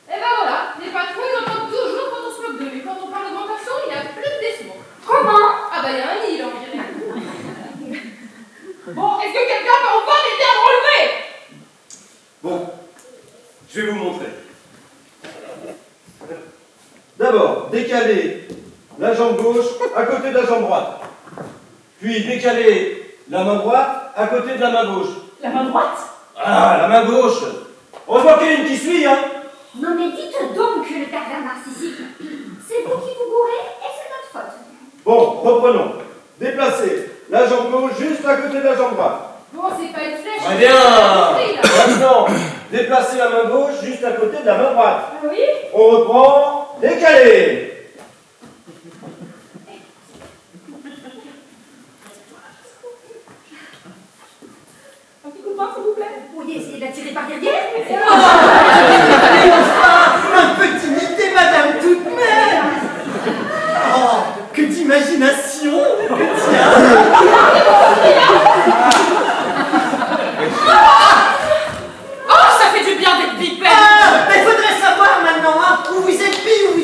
Eh ben voilà, les patrons ils entendent toujours quand on se moque d'eux, mais quand on parle d'augmentation, il n'y a plus de décimaux. Comment? Ah bah il y a un nid là, on dirait. Bon, est-ce que quelqu'un peut enfin m'aider à me relever? Bon, je vais vous montrer. D'abord, décaler la jambe gauche à côté de la jambe droite. Puis décaler la main droite à côté de la main gauche. La main droite? Ah, la main gauche. Heureusement qu'il y a une qui suit, hein. Non mais dites donc le pervers narcissique. C'est vous qui vous bourrez et c'est notre faute. Bon, reprenons. Déplacez la jambe gauche juste à côté de la jambe droite. Bon, c'est pas une flèche. Très bien. C'est là. Maintenant, déplacez la main gauche juste à côté de la main droite. Ah oui? On reprend. Décalez. Un petit coup de main, s'il vous plaît. Vous pourriez essayer de la tirer par derrière? Un peu d'unité, madame, toute mère! Oh, que d'imagination! Oh, ça fait du bien d'être bipède. Ah, mais faudrait savoir maintenant, hein, où vous êtes mis, où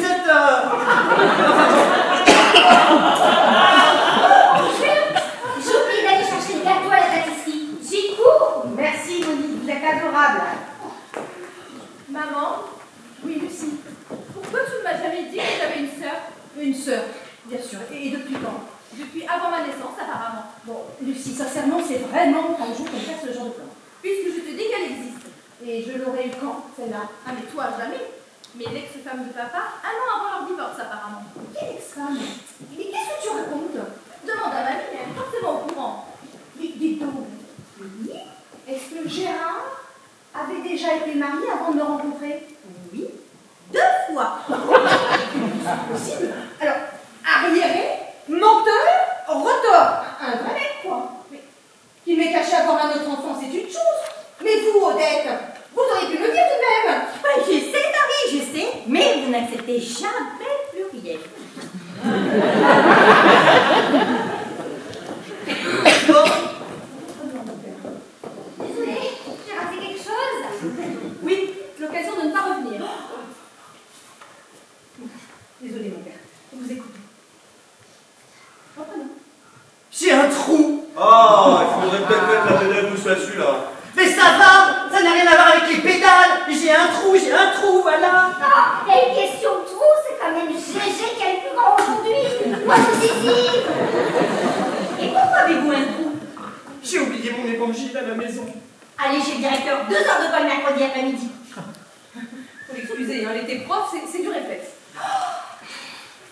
Une sœur, bien sûr. Et depuis quand? Depuis avant ma naissance, apparemment. Bon, Lucie, sincèrement, c'est vraiment un jour qu'on fait ce genre de plan. Puisque je te dis qu'elle existe. Et je l'aurais eu quand, celle-là? Ah, mais toi, jamais. Mais l'ex-femme de papa, un an avant leur divorce, apparemment. Quelle ex-femme? Mais qu'est-ce que tu racontes? Demande à mamie, elle est forcément au courant. Mais dis donc, oui? Est-ce que Gérard avait déjà été marié avant de me rencontrer? Oui, 2 fois. C'est possible. Alors, arriéré, menteur, retors. Un vrai mec, quoi. Mais qu'il m'ait caché avoir un autre enfant, c'est une chose. Mais vous, Odette, vous auriez pu me le dire tout de même. Je sais, Marie, je sais, mais vous n'acceptez jamais plus rien. Désolée, j'ai raté quelque chose. Oui, l'occasion de ne pas revenir. Désolée, mon père. Vous écoutez. Reprenons. J'ai un trou. Ah, il faudrait peut-être mettre la pédale douce là-dessus, là. Mais ça va, ça n'a rien à voir avec les pédales. J'ai un trou, voilà. Ah, et une question de trou, c'est quand même GG qui est le plus grand aujourd'hui. Moi, je décide. Et pourquoi avez-vous un trou? J'ai oublié mon évangile à la maison. Allez chez le directeur, 2 heures de colle mercredi après-midi. Faut l'excuser, hein, l'été prof, c'est du réflexe.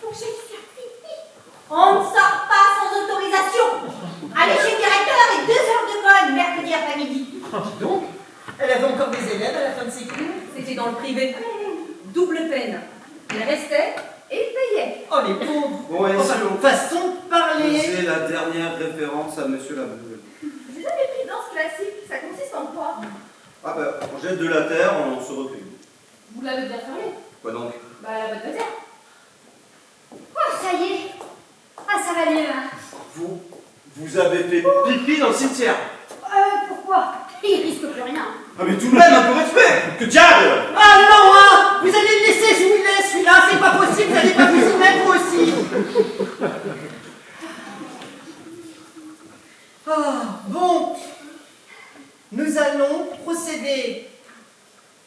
Faut que j'aille faire pipi. On ne sort pas sans autorisation. Allez chez le directeur et 2 heures de colle mercredi après-midi. Dis donc, elle avait encore des élèves à la fin de ses cours. C'était dans le privé. Double peine. Il restait et payait. Oh les pauvres. Bon, et Enfin, si on façon de parler. C'est la dernière référence à Monsieur Laveugle. J'ai jamais pris de danse classique. Ça consiste en quoi? Ah bah, on jette de la terre, on se recueille. Vous l'avez bien fermé. Quoi donc? Bah, la boîte de terre. Oh, ça y est. Ah, ça va mieux, hein. Vous avez fait pipi dans le cimetière. Pourquoi? Il risque plus rien. Ah mais tout de même, un peu de respect. Que diable! Ah non, hein. Vous allez le laisser, je vous le laisse, celui-là, c'est pas possible, vous n'allez pas vous y mettre vous aussi. Ah, bon. Nous allons procéder.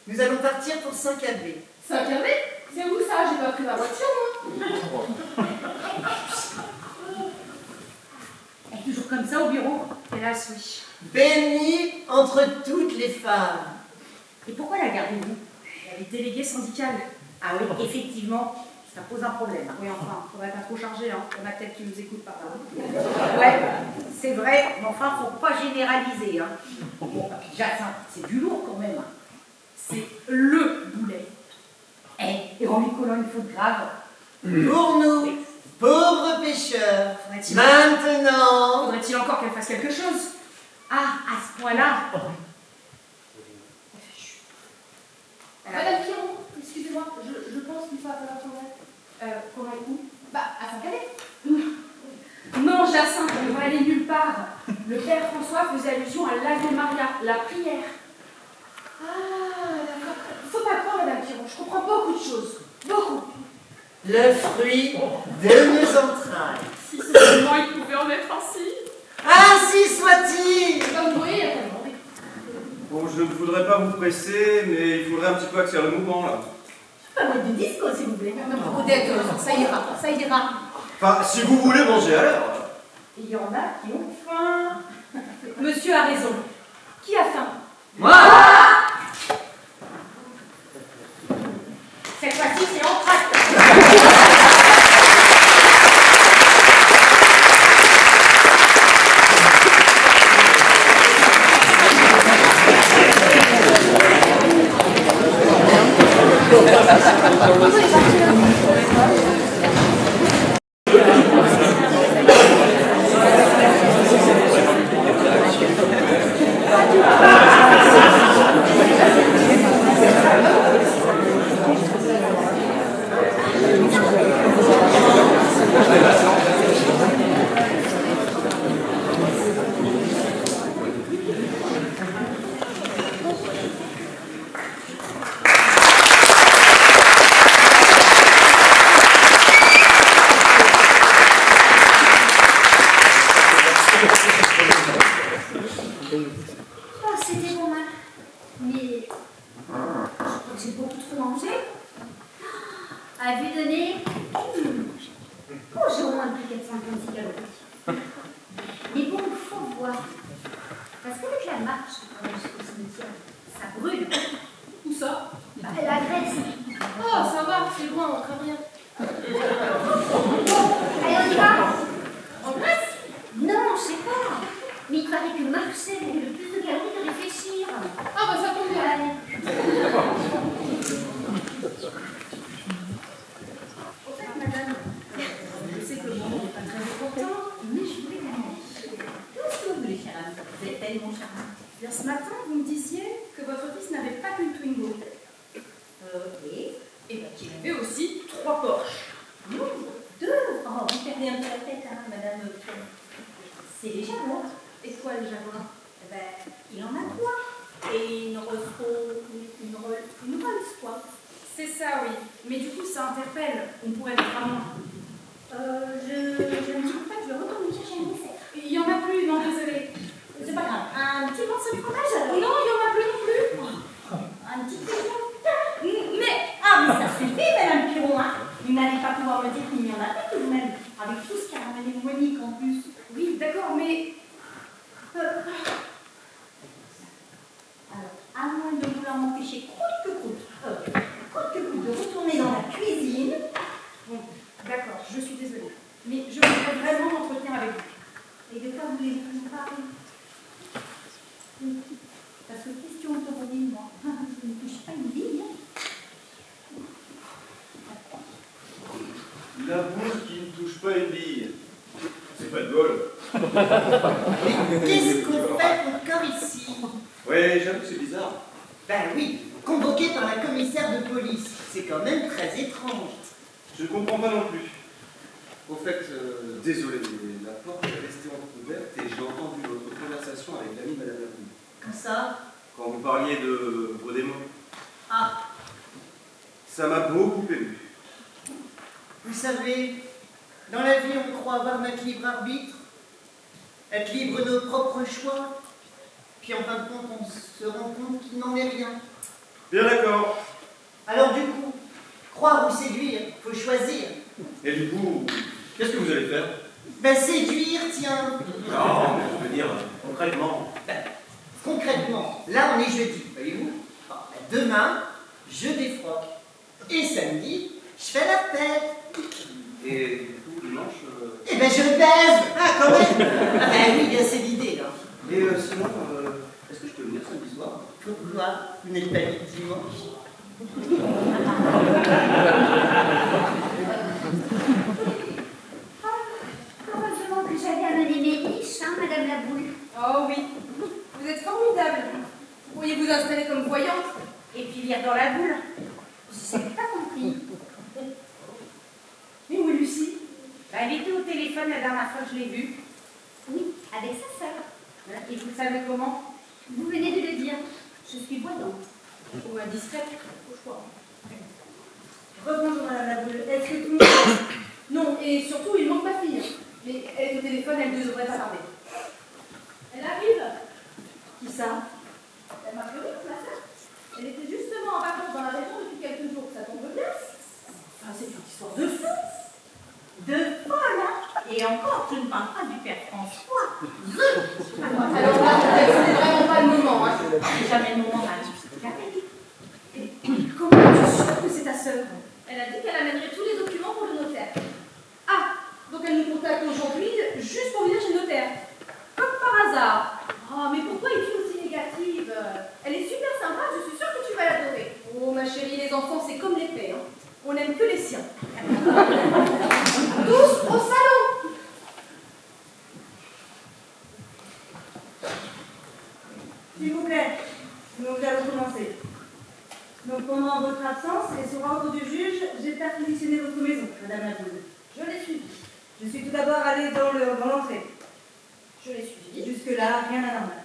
Nous allons partir pour Saint-Calvé. Saint-Calvé? C'est où ça? J'ai pas pris ma voiture, moi. Elle est toujours comme ça au bureau. Hélas, oui. Bénie entre toutes les femmes. Et pourquoi la gardez-vous? Elle est déléguée syndicale. Ah oui, effectivement, ça pose un problème. Oui, enfin, faudrait pas trop charger, hein. On a peut-être qui nous écoute par là. Ouais, c'est vrai, mais enfin, faut pas généraliser. Hein. Bon, Jacinthe, c'est du lourd quand même. C'est le boulet. Et en lui collant une faute grave. Pour nous, pauvres pêcheurs, Faudrait-il maintenant. faudrait-il encore qu'elle fasse quelque chose? Ah, à ce point-là. Madame Piron, excusez-moi, je pense qu'il faut falloir qu'on aille où? Bah, à Saint-Calais. Non, Jacinthe, on va aller nulle part. Le père François faisait allusion à l'Ave Maria, la prière. Ah, d'accord. Faut pas croire, Madame Piron, je comprends beaucoup de choses. Beaucoup. Le fruit de nos entrailles. Si seulement il pouvait en être ainsi. Ainsi soit-il. Comme oui, elle t'a demandé. Bon, je ne voudrais pas vous presser, mais il faudrait un petit peu accélérer le mouvement, là. Pas mettre du disco, s'il vous plaît. Odette, ça ira, ça ira. Enfin, si vous voulez manger à l'heure. Il y en a qui ont faim. Monsieur a raison. Qui a faim? Moi. Cette fois-ci, c'est en tract. Oh, c'était pas mal. Mais je crois que j'ai beaucoup trop mangé. À vue de nez, Oh, j'ai au moins pris 456 calories. Mais bon, il faut voir. Parce qu'avec la marche pour aller jusqu'au cimetière, ça brûle. Où ça? Bah, la graisse. Oh, ça va, c'est loin, on craint rien. Allez, on y va? En Grèce? Non, je sais pas. Mais il paraît que marcher avait le plus de calories que réfléchir. Ah bah ça tombe bien. Allez. Au fait, madame, je sais que le moment n'est pas très important, mais je voulais demander. Qu'est-ce que vous voulez, chère amie? Vous êtes tellement charmante. Bien, ce matin, vous me disiez que votre fils n'avait pas qu'une Twingo. Et Et bien qu'il avait aussi 3 Porsche. deux. Oh, vous perdez un peu la tête, hein, madame. C'est les Jaguars. Et quoi, les Jaguars? Eh ben, il en a 3. Et une Rolls, quoi. C'est ça, oui. Mais du coup, ça interpelle. On pourrait être à moins. Je me dis en fait, je vais retourner chercher un dessert. Il y en a plus, non, désolé. C'est pas grave. Un petit morceau de fromage alors. Non, il y en a plus non plus. Un petit peu. Mais ça suffit, madame Piron, hein. Vous n'allez pas pouvoir me dire qu'il n'y en a pas tout de même. Avec tout ce qu'a ramené Monique en plus. Oui, d'accord, mais... Alors, à moins de vouloir m'empêcher coûte que coûte de retourner dans la cuisine. Bon, d'accord, je suis désolée. Mais je voudrais vraiment m'entretenir avec vous. Et de quoi voulez-vous nous parler? Parce que question automobile, moi, je ne touche pas une vie, hein. La boule qui ne touche pas une bille. C'est pas de bol. Mais qu'est-ce qu'on fait encore ici? Ouais, j'avoue que c'est bizarre. Ben oui, convoqué par la commissaire de police. C'est quand même très étrange. Je ne comprends pas non plus. Au fait, désolé, mais la porte est restée entrouverte et j'ai entendu votre conversation avec l'ami Madame Lapoule. Comme ça? Quand vous parliez de vos démons. Ah, Ça m'a beaucoup ému. vous savez, dans la vie, on croit avoir notre libre arbitre, être libre de nos propres choix, puis en fin de compte, on se rend compte qu'il n'en est rien. Bien d'accord. Alors du coup, croire ou séduire, faut choisir. Et du coup, qu'est-ce que vous allez faire? Ben séduire, tiens. Non, mais je veux dire, concrètement. Ben, concrètement, là on est jeudi, voyez-vous. Bon, ben, demain, je défroque. Et samedi, je fais la fête. Et du coup, dimanche... Eh ben je baise. Ah, quand même. Ah ben oui, bien c'est l'idée, là. Et sinon, est-ce que je peux venir samedi soir? Pourquoi vous n'êtes pas libre dimanche? Heureusement que j'avais amené mes niches, hein, Madame la Boule. Oh oui, vous êtes formidable. Vous pourriez vous installer comme voyante et puis lire dans la boule. J'ai pas compris. Mais où est Lucie? Bah, elle était au téléphone la dernière fois que je l'ai vue. Oui, avec sa sœur. Et vous savez comment? Vous venez de le dire. Je suis voyante. Ou indiscrète, au choix. Rebonjour Madame la Boule. Est-ce que tout le monde... Non, et surtout, il manque ma fille. Mais elle est au téléphone, elle ne devrait pas tarder. Elle arrive. Qui ça? Elle m'a prévenu, ma sœur. Elle était justement en vacances dans la région depuis quelques jours. Ça tombe bien. Ah, c'est une histoire de fou. De folle, hein. Et encore, je ne parle pas du père François. Alors là, c'est vraiment pas le moment. Hein. C'est jamais le moment, madame. Comment es-tu sûre que c'est ta sœur? Elle a dit qu'elle amènerait tous les documents pour le notaire. Ah, donc elle nous contacte aujourd'hui juste pour venir chez le notaire. Comme par hasard. Oh, mais pourquoi es-tu aussi négative? Elle est super sympa, je suis sûre que tu vas l'adorer. Oh, ma chérie, les enfants, c'est comme l'épée. Hein. On n'aime que les siens. Tous au salon. S'il vous plaît, nous allons commencer. Donc pendant votre absence et sur ordre du juge, j'ai perquisitionné votre maison, Madame la Boule. Je l'ai suivi. Je suis tout d'abord allée dans l'entrée. Je l'ai suivi. Jusque-là, rien d'anormal.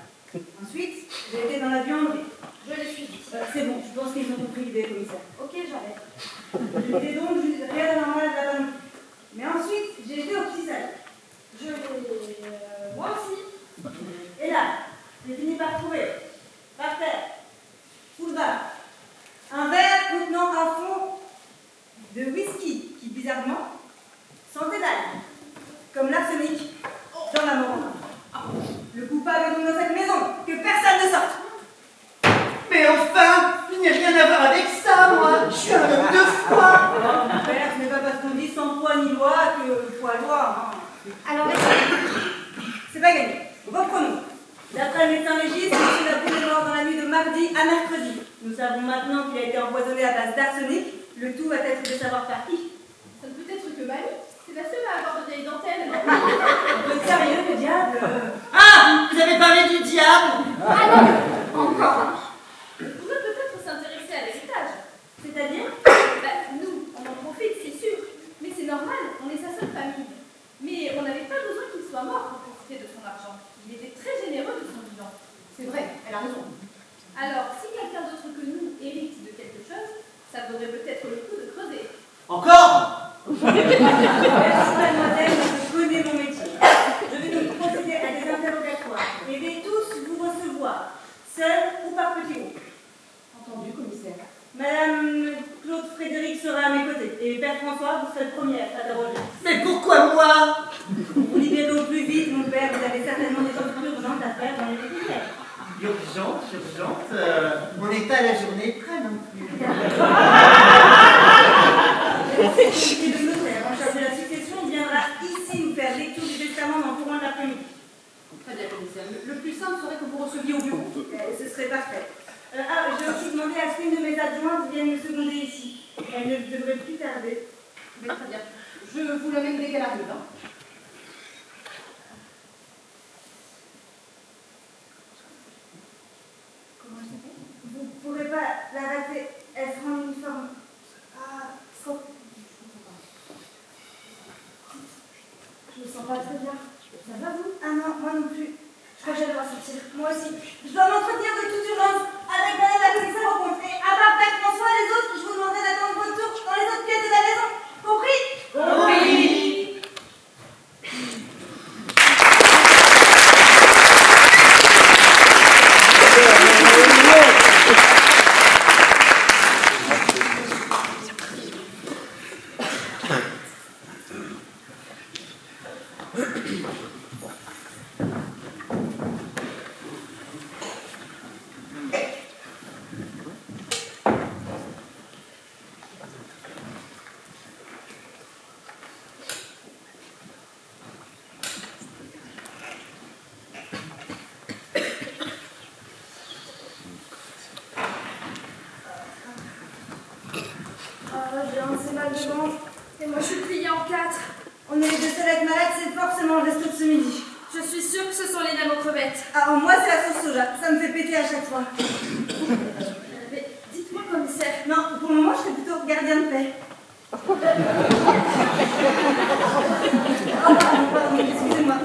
Ensuite, j'ai été dans la vianderie. Je l'ai suivi. C'est bon, je pense qu'ils ont compris l'idée, commissaire. Ok, j'arrête. J'étais donc rien d'anormal là-bas non plus. Mais ensuite, j'ai été au petit salon. Je l'ai... moi aussi. Et là, j'ai fini par trouver, par terre, sous le bar, un verre contenant un fond de whisky qui, bizarrement, sentait d'ail. comme l'arsenic dans la mort. Le coupable est donc dans cette maison, que personne ne sorte. Mais enfin, il n'y a rien à voir avec ça, moi. Je suis un homme de foi. Mon père, ce n'est pas parce qu'on dit sans foi ni loi que foi loi. Hein. Alors, C'est pas gagné. Reprenons. D'après le médecin légiste, M. Lapoule est mort dans la nuit de mardi à mercredi. Nous savons maintenant qu'il a été empoisonné à base d'arsenic. Le tout va être de savoir par qui. Ça ne peut être que mamie. C'est la seule à avoir de vieilles dentelles. Sérieux, le diable Ah, vous avez parlé du diable. ah non, encore. Vous pouvez peut-être s'intéresser à l'héritage. C'est-à-dire Nous, on en profite, c'est sûr. Mais c'est normal, on est sa seule famille. Mais on n'avait pas besoin qu'il soit mort pour profiter de son argent. Il était très généreux de son vivant. C'est vrai, elle a raison. Alors, si quelqu'un d'autre que nous hérite de quelque chose, ça vaudrait peut-être le coup de creuser. Encore? Merci mademoiselle, je connais mon métier. Je vais donc procéder à des interrogatoires et vais tous vous recevoir, seul ou par petits groupes. Entendu, commissaire. Madame Claude Frédéric sera à mes côtés et Père François, vous serez le premier à interroger. Mais pourquoi moi? Vous libérez au plus vite, mon père, vous avez certainement des choses urgentes à faire dans les bibliothèques. Urgente. On n'est pas à la journée près non plus. Et le notaire en charge de la succession viendra ici nous faire lecture du testament dans le courant de l'après-midi. Très bien, commissaire. Le plus simple serait que vous receviez au bureau. Ce serait parfait. Je vais aussi demander à ce qu'une de mes adjointes vienne me seconder ici. Elle ne devrait plus tarder. Mais très bien. Je vous l'amène dès qu'elle arrive. Hein. Comment elle s'appelle? Vous ne pourrez pas la rater. Elle sera en uniforme. Ah, faut... Je me sens pas très bien. Ça va vous? Ah non, moi non plus. Je crois que je dois sortir. Moi aussi. Je dois m'entretenir de toute urgence avec madame la commissaire au compte. Et à part Père François, les autres, je vous demanderai d'attendre votre tour dans les autres pièces de la maison. Compris? Oui. J'ai mal de ventre. Et moi, je suis pliée en 4. On est les deux seuls à être malades, c'est forcément le resto de ce midi. Je suis sûre que ce sont les dames aux crevettes. Ah, moi c'est la sauce soja, ça me fait péter à chaque fois. Mais dites-moi, commissaire. Non, pour le moment, je serais plutôt gardien de paix. Oh, pardon, excusez-moi.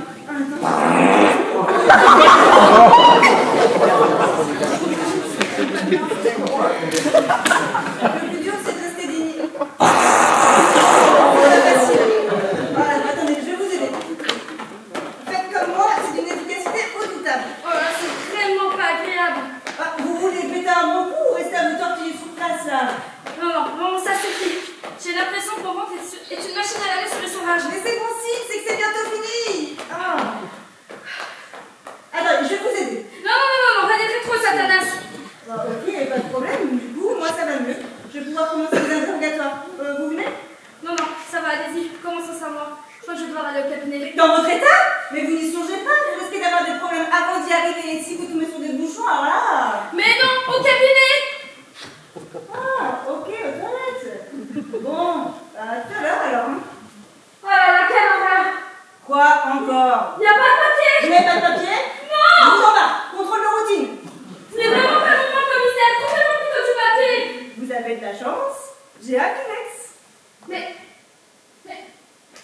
Le plus dur, c'est de rester digne. C'est pas facile. Voilà, attendez, je vais vous aider. Faites comme moi, c'est d'une efficacité redoutable. Oh là, c'est vraiment pas agréable. Ah, vous voulez péter un bon coup ou rester à me tortiller sur place là? Non, ça suffit. J'ai l'impression que mon ventre est une machine à laver sur le sauvage. Mais c'est bon signe, c'est que c'est bientôt fini. Ah. Attends, je vais vous aider. Non, rien n'est trop, Satanas. Bah, ok, pas de problème. Du coup, moi ça va mieux. Je vais pouvoir commencer les interrogatoires. Vous venez? Non, ça va, allez-y, commençons sans moi. Je crois que je vais devoir aller au cabinet. Dans votre état? Mais vous n'y songez pas, vous risquez d'avoir des problèmes avant d'y arriver. Et si vous tombez sur des bouchons, alors là... Mais non, au cabinet. Ah, ok, aux toilettes. Bon, à tout à l'heure alors. Hein. Oh là là, quelle horreur. Quoi encore? Y a pas de papier. Vous n'avez pas de papier? Non. Je vous en bats, contrôle de routine. Ce n'est vraiment pas mon point, commissaire. Trouvez-moi plutôt du papier. Vous avez de la chance, j'ai un Kleenex. Mais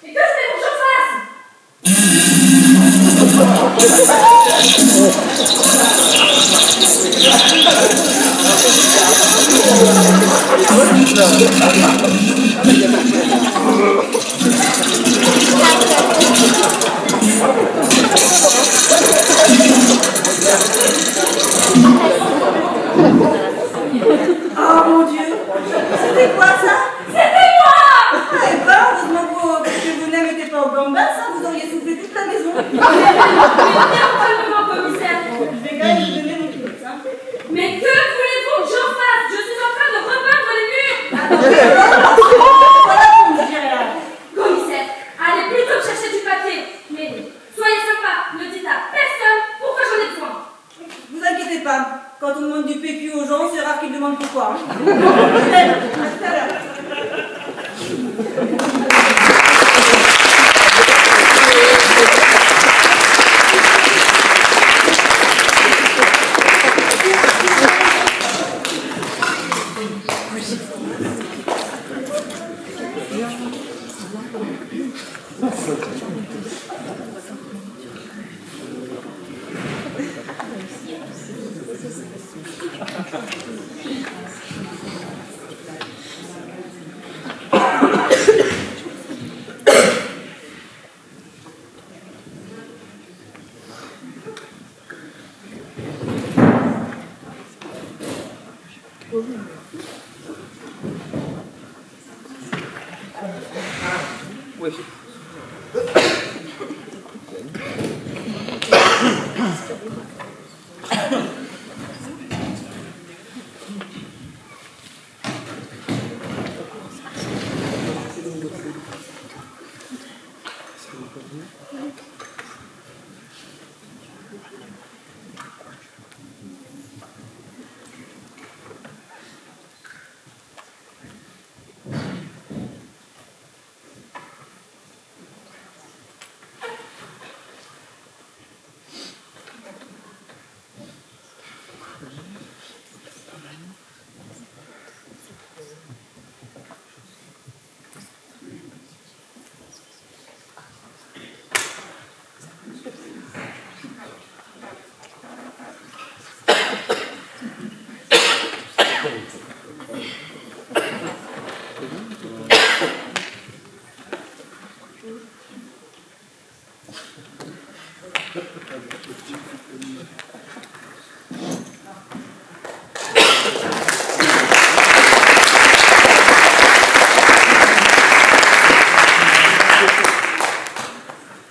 que voulez-vous que je fasse? Oh mon Dieu, c'était quoi ça? C'était moi. Eh ben, heureusement que vous n'étiez pas au gambas, hein, vous auriez je dirais là. Commissaire, allez plutôt me chercher du papier. Mais soyez sympa, ne dites à personne pourquoi j'en ai besoin. Vous inquiétez pas, quand on demande du PQ aux gens, c'est rare qu'ils demandent pourquoi. Hein. À tout à l'heure.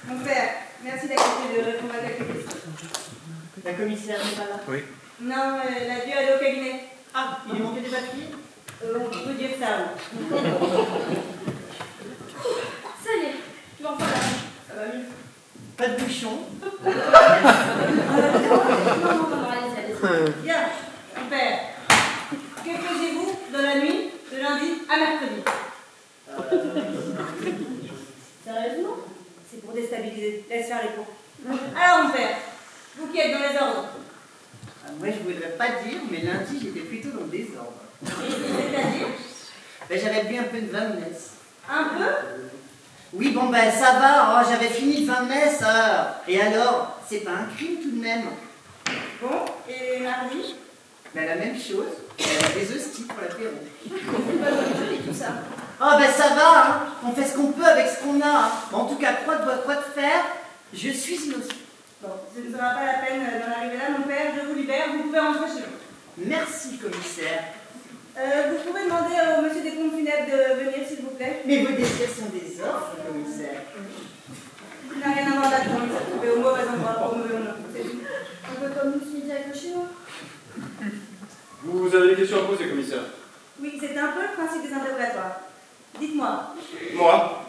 Mon père, merci d'accepter de répondre à quelques questions. La commissaire n'est pas là? Oui. Non, elle a dû aller au cabinet. Ah, il lui manquait des papiers? On peut dire ça, oui. Ça y est, m'en voilà. Ça va mieux. Pas de bouchon? Non, allez-y, allez-y. Bien, mon père. Que faisiez-vous dans la nuit de lundi à mercredi? Sérieusement? C'est pour déstabiliser. Laisse faire les cons. Alors, mon père, vous qui êtes dans les ordres, Moi, je voudrais pas dire, mais lundi, j'étais plutôt dans le désordre. c'est-à-dire Ben, j'avais bu un peu de vin de messe. un peu? Oui, bon, ben, ça va, oh, j'avais fini le vin de messe. Et alors, c'est pas un crime tout de même. Bon, et mardi? Ben, la même chose, des hosties pour l'apéro. Tout ça. Oh, ben, ça va, hein. On fait ce qu'on peut avec ce qu'on a. Hein. En tout cas, croix de bois, croix de fer, je suis innocent. Bon, ce ne sera pas la peine d'en arriver là, mon père, je vous libère, vous pouvez rentrer chez vous. Merci, commissaire. Vous pouvez demander au monsieur des pompes funèbres de venir, s'il vous plaît? Mais vos désirs sont des offres, commissaire. Il n'a rien à voir là-dedans, il s'est trouvé au mauvais endroit, au mauvais moment. C'est tout. Un peu comme nous ce midi avec le chinois. Vous avez des questions à poser, commissaire? Oui, c'est un peu le principe des interrogatoires. Dites-moi. Moi?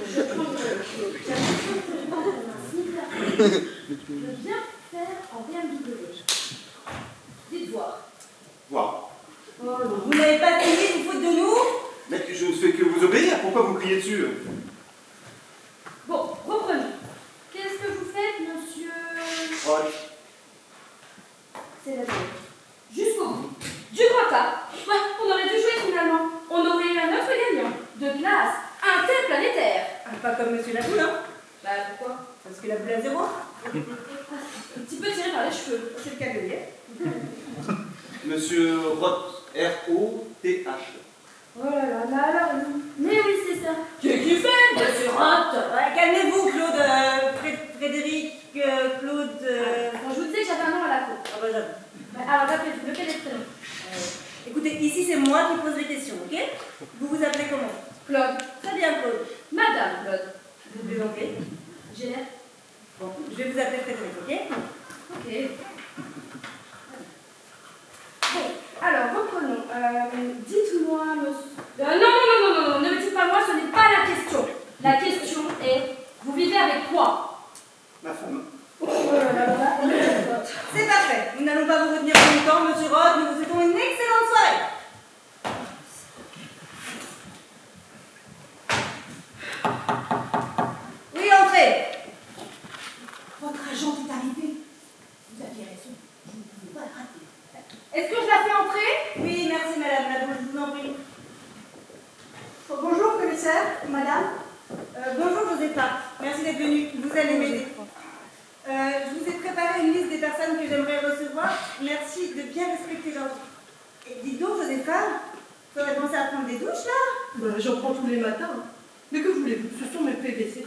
Je veux bien faire en BMW. Dites voir. Voir. Oh, vous n'avez pas fini de vous foutre de nous? Mais je ne fais que vous obéir, pourquoi vous criez dessus? Bon, reprenons. Qu'est-ce que vous faites, monsieur? Oh, C'est la vérité. Jusqu'au bout. Du grand tas. Ouais, on aurait dû jouer finalement. On aurait eu un autre gagnant. De classe interplanétaire. Ah, pas comme monsieur Laboule, hein? Bah pourquoi? Parce qu'il a voulu à zéro. Un petit peu tiré par les cheveux. C'est le cas de le dire. Monsieur Roth, R-O-T-H. Oh là là, là alors. Mais oui, c'est ça. Qu'est-ce qu'il fait, monsieur Roth? Ouais, calmez-vous, Claude. Frédéric, Claude. Bon, je vous disais que j'avais un nom à la cour. Ah bah j'avoue. Bah, alors rappelez-vous, lequel est le prénom? Écoutez, ici c'est moi qui pose les questions, ok? Vous vous appelez comment? Claude. Très bien, Claude. Madame Claude. Vous plaisantez? Génère. Bon, je vais vous appeler Frédéric, ok? Ok. Bon, Alors, reprenons. Dites-moi, monsieur... non, ne me dites pas moi, ce n'est pas la question. La question est, vous vivez avec quoi? Ma femme. C'est parfait. Nous n'allons pas vous retenir longtemps, monsieur Roth. Nous vous souhaitons une excellente soirée. Oui, entrez. Votre agent est arrivé. Vous aviez raison. Je ne pouvais pas le rater. Est-ce que je la fais entrer? Oui, merci madame la Boule, je vous en prie. Bonjour, commissaire, madame. Bonjour Josépha, merci d'être venue. Vous allez m'aider. Je vous ai préparé une liste des personnes que j'aimerais recevoir. Merci de bien respecter l'ordre. Et dites donc Josépha, vous faudrait penser à prendre des douches là? J'en prends tous les matins. Mais que voulez-vous? Ce sont mes PVC.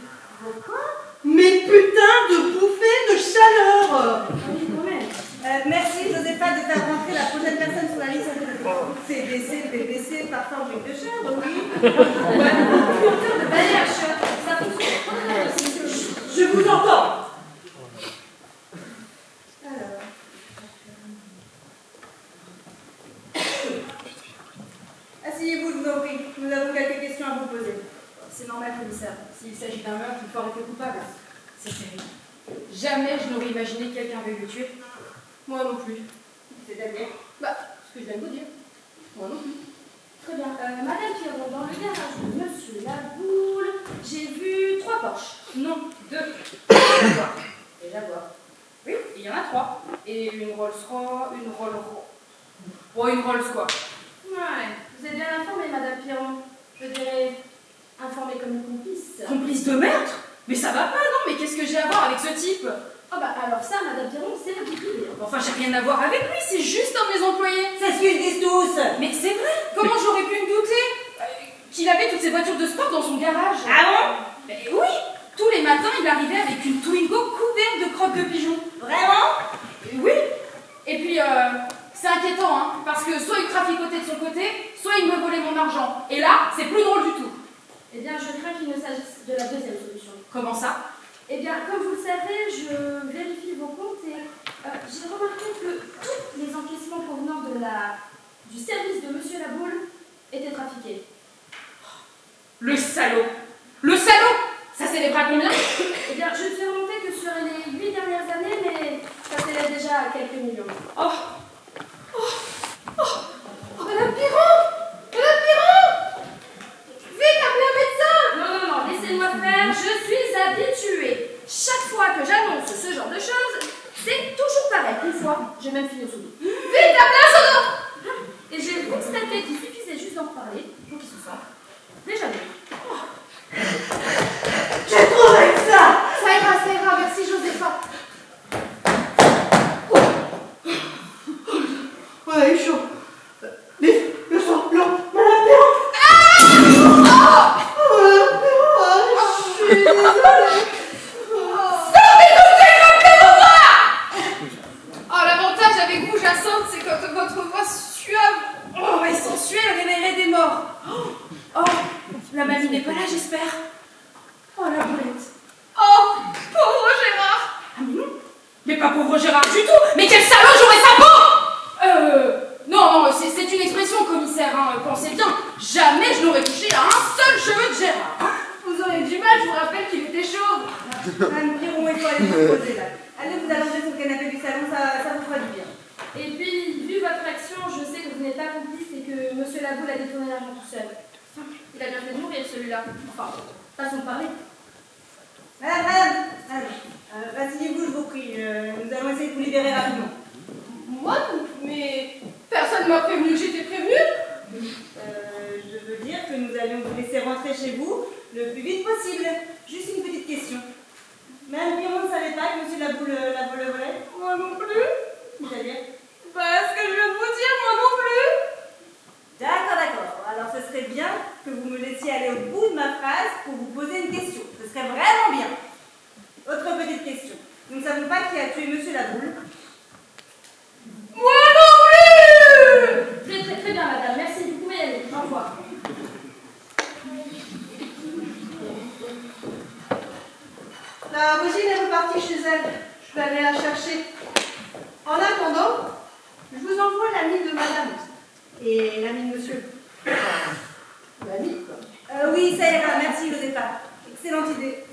Quoi? Mes putains de bouffées de chaleur. Oui, quand même. Merci Josépha de faire rentrer la prochaine personne sur la liste. CBC, PVC, parfum d'huile de chèvre, oui. Culture de balai à chiottes. Ça fonctionne. Je vous entends. Alors. Asseyez-vous, je vous en prie. Nous avons quelques questions à vous poser. C'est normal, commissaire. S'il s'agit d'un meurtre, il faut arrêter coupable. C'est terrible. Jamais je n'aurais imaginé que quelqu'un veuille le tuer. Moi non plus. C'est-à-dire? Ce que je viens de vous dire. Moi non plus. Très bien. Madame Pierron, dans le garage de Monsieur Laboule, j'ai vu 3 Porsche. Non, 2. Et Jaguar. Oui, il y en a 3. Et une Rolls-Royce, une Rolls-Royce. Bon, une Rolls quoi. Ouais, vous êtes bien informée, Madame Pierron. Je dirais informée comme une complice. Complice de meurtre? Mais ça va pas, non? Mais qu'est-ce que j'ai à voir avec ce type? Oh bah alors ça, Madame Pierron, c'est la vie privée. Enfin, j'ai rien à voir avec lui, c'est juste un de mes employés. C'est ce qu'ils disent tous. Mais c'est vrai, comment j'aurais pu me douter qu'il avait toutes ces voitures de sport dans son garage? Ah bon? Mais oui, tous les matins, il arrivait avec une Twingo couverte de crottes de pigeons. Vraiment? Oui. Et puis, c'est inquiétant, hein, parce que soit il traficotait de son côté, soit il me volait mon argent. Et là, c'est plus drôle du tout. Eh bien, je crains qu'il ne s'agisse de la deuxième solution. Comment ça? Eh bien, comme vous le savez, je vérifie vos comptes et j'ai remarqué que tous les encaissements provenant du service de Monsieur Laboule étaient trafiqués. Le salaud! Le salaud! Ça s'élève à combien? Eh bien, je ne fais remonter que sur les 8 dernières années, mais ça s'élève déjà à quelques millions. Oh! Madame Piron! Madame Piron! Vite, appelez un médecin! Non, laissez-moi faire, je suis habituée. Chaque fois que j'annonce ce genre de choses, c'est toujours pareil. Une fois, j'ai même fini au sous. Vite, appelez un sodo! Et j'ai constaté qu'il suffisait juste d'en parler pour qu'il se sente déjà mieux. J'ai trouvé ça. Ça ira, merci Josépha. Ouais, il est chaud. Le sang blanc. Madame Pierron. Je suis désolée. Oh, l'avantage avec vous, Jacinthe, c'est que votre voix suave et sensuelle réveillerait des morts. Oh, la mamie n'est pas là, j'espère. Oh, la boulette. Oh, pauvre Gérard. Ah, mais non. Mais pas pauvre Gérard du tout. Mais quel salaud, j'aurais sa peau. Non, c'est une expression, commissaire, hein, pensez bien. Jamais je n'aurais touché à un seul cheveu de Gérard. Vous aurez du mal, je vous rappelle qu'il était chaud. Madame Piron, il faut aller vous poser là. Allez vous allonger sur le canapé du salon, ça vous fera du bien. Et puis, vu votre action, je sais que vous n'êtes pas complice et que Monsieur Laboule a détourné l'argent tout seul. Il a bien fait de mourir celui-là. Enfin, façon de parler. Madame, asseyez-vous, je vous prie. Nous allons essayer de vous libérer rapidement. Moi, mais personne ne m'a prévenu que j'étais prévenue. Je veux dire que nous allions vous laisser rentrer chez vous le plus vite possible. Juste une petite question. Madame Piron ne savait pas que Monsieur Laboule le volait? Moi non plus. C'est-à-dire? Ce que je viens de vous dire, moi non plus. D'accord. Alors ce serait bien que vous me laissiez aller au bout de ma phrase pour vous poser une question. Ce serait vraiment bien. Autre petite question. Nous ne savons pas qui a tué Monsieur Laboule. Moi non plus. Très bien, madame. Merci, vous pouvez y aller. Au revoir. La voisine est repartie chez elle. Je vais aller la chercher. En attendant, je vous vous envoie l'ami de madame. Et l'ami de monsieur. L'ami, quoi. Oui, ça ira, merci Josépha. Excellente idée.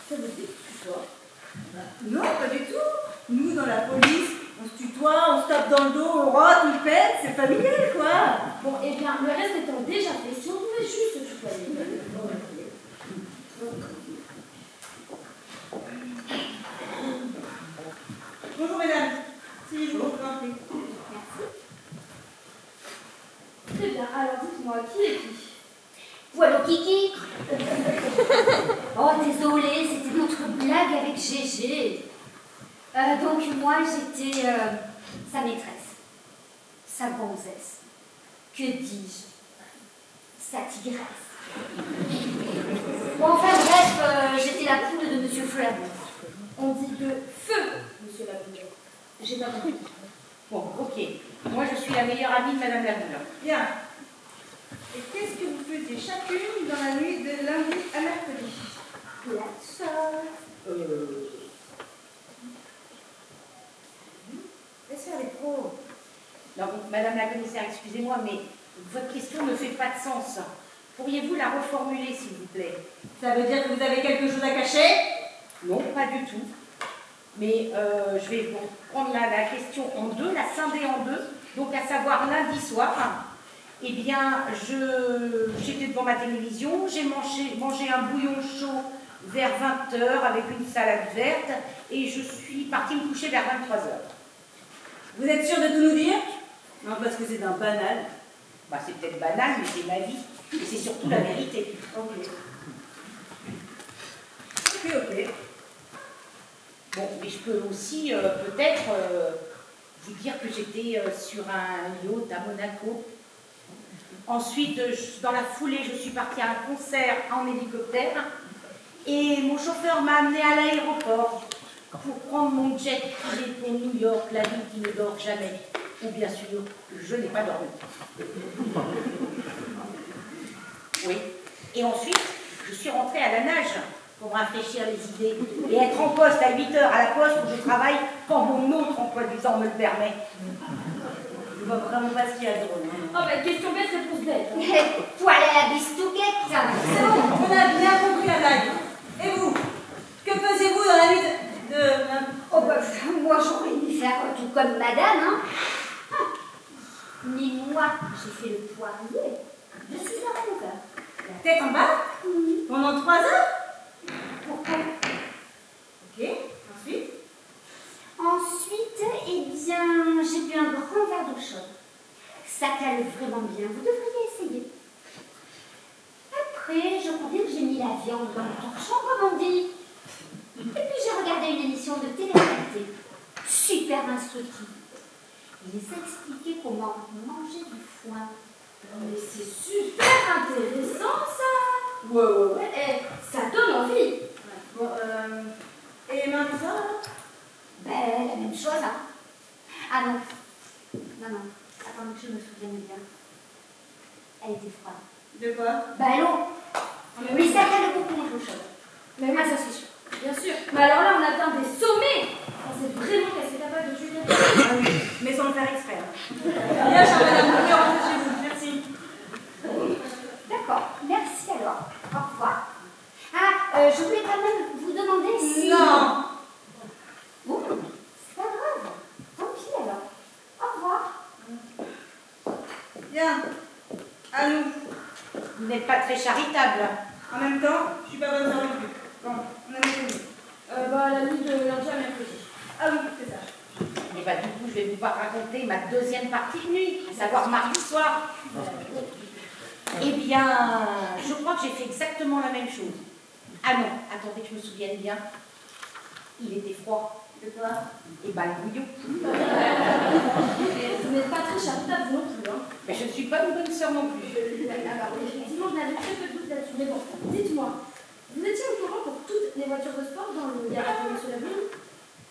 Ça veut dire tutoie? Non, pas du tout. Nous, dans la police, on se tutoie, on se tape dans le dos, on rote, on pète, c'est familial, quoi. Bon, eh bien, le reste étant déjà fait, si on pouvait juste se tutoyer. Bonjour mesdames. Si, je vous en prie. Très bien, alors dites-moi, qui est qui? Voilà Kiki. Oh, désolée, c'était notre blague avec Gégé. Donc moi, j'étais sa maîtresse, sa gonzesse. Que dis-je? Sa tigresse. Bon, enfin bref, j'étais la poule de Monsieur Flavon. On dit de feu, monsieur Labouleur. J'ai pas compris. Bon, ok. Moi, je suis la meilleure amie de madame Labouleur. Bien. Et qu'est-ce que vous faisiez chacune dans la nuit de lundi à mercredi? La chose. Laisse faire les pros. Non, madame la commissaire, excusez-moi, mais votre question ne fait pas de sens. Pourriez-vous la reformuler, s'il vous plaît? Ça veut dire que vous avez quelque chose à cacher? Non, pas du tout. Mais je vais vous prendre la question en deux, la scinder en deux. Donc, à savoir lundi soir, eh bien, j'étais devant ma télévision, j'ai mangé un bouillon chaud vers 20h avec une salade verte et je suis partie me coucher vers 23h. Vous êtes sûr de tout nous dire? Non, parce que c'est un banal. Bah, c'est peut-être banal, mais c'est ma vie. Et c'est surtout la vérité. Ok. Ok. Bon, mais je peux aussi peut-être vous dire que j'étais sur un yacht à Monaco. Ensuite, dans la foulée, je suis partie à un concert en hélicoptère et mon chauffeur m'a amené à l'aéroport pour prendre mon jet privé pour New York, la ville qui ne dort jamais. Ou bien sûr, je n'ai pas dormi. Oui. Et ensuite, je suis rentrée à la nage pour me rafraîchir les idées et être en poste à 8h à la poste où je travaille quand mon autre emploi du temps me le permet. Je vois vraiment pas ce qu'il y a de drôle. Oh, bah, question bête, réponse bête. Voilà la bistouquette. C'est bon, on a bien compris la blague. Et vous? Que faisiez-vous dans la nuit de... Oh bah, moi j'aurais dû faire tout comme madame, hein. Mais moi, j'ai fait le poirier de 6h à 9h. La tête en bas? Pendant 3 heures? Pourquoi? Ok, ensuite? Ensuite, eh bien, j'ai bu un grand verre d'eau chaude. Ça cale vraiment bien, vous devriez essayer. Après, je crois bien que j'ai mis la viande dans le torchon, comme on dit. Et puis j'ai regardé une émission de télé-réalité, super instructive. Il les a expliqué comment manger du foin. Mais c'est super intéressant, ça. Ouais. Eh, ça donne envie. Bon, et lundi soir, alors? Ben, la même chose, hein. Ah non. Non. Attendez que je me souvienne bien. Elle était froide. De quoi? Ben l'eau. Oui, ça cale beaucoup l'eau chaude. Mais Ah, ça c'est sûr. bien sûr. Mais alors là, on atteint des sommets. On sait vraiment qu'elle s'est capable de tuer quelqu'un. Ah oui, mais sans le faire exprès. Bien, chère madame, vous pouvez rentrer chez vous. Merci. D'accord. Merci alors. Au revoir. Ah, je voulais quand même vous demander si... Non. Bon, c'est pas grave. Tant pis alors. Au revoir. Bien. À nous. Vous n'êtes pas très charitable. En même temps, je suis pas bonne sœur non plus. Bon, on a mis. Bah, la nuit de lundi à mercredi. Ah oui, c'est ça. Et bah du coup, je vais vous raconter ma deuxième partie de nuit, à savoir mardi soir. Eh bien, je crois que j'ai fait exactement la même chose. Ah non, attendez que je me souvienne bien. Il était froid. De quoi? Et bah le bouillon. Vous n'êtes pas très charitable non plus, hein. Mais je ne suis pas une bonne sœur non plus. Alors, effectivement, je n'avais très peu de doute là-dessus. Mais bon, dites-moi, vous étiez au courant pour toutes les voitures de sport dans le garage de M. Labouleur?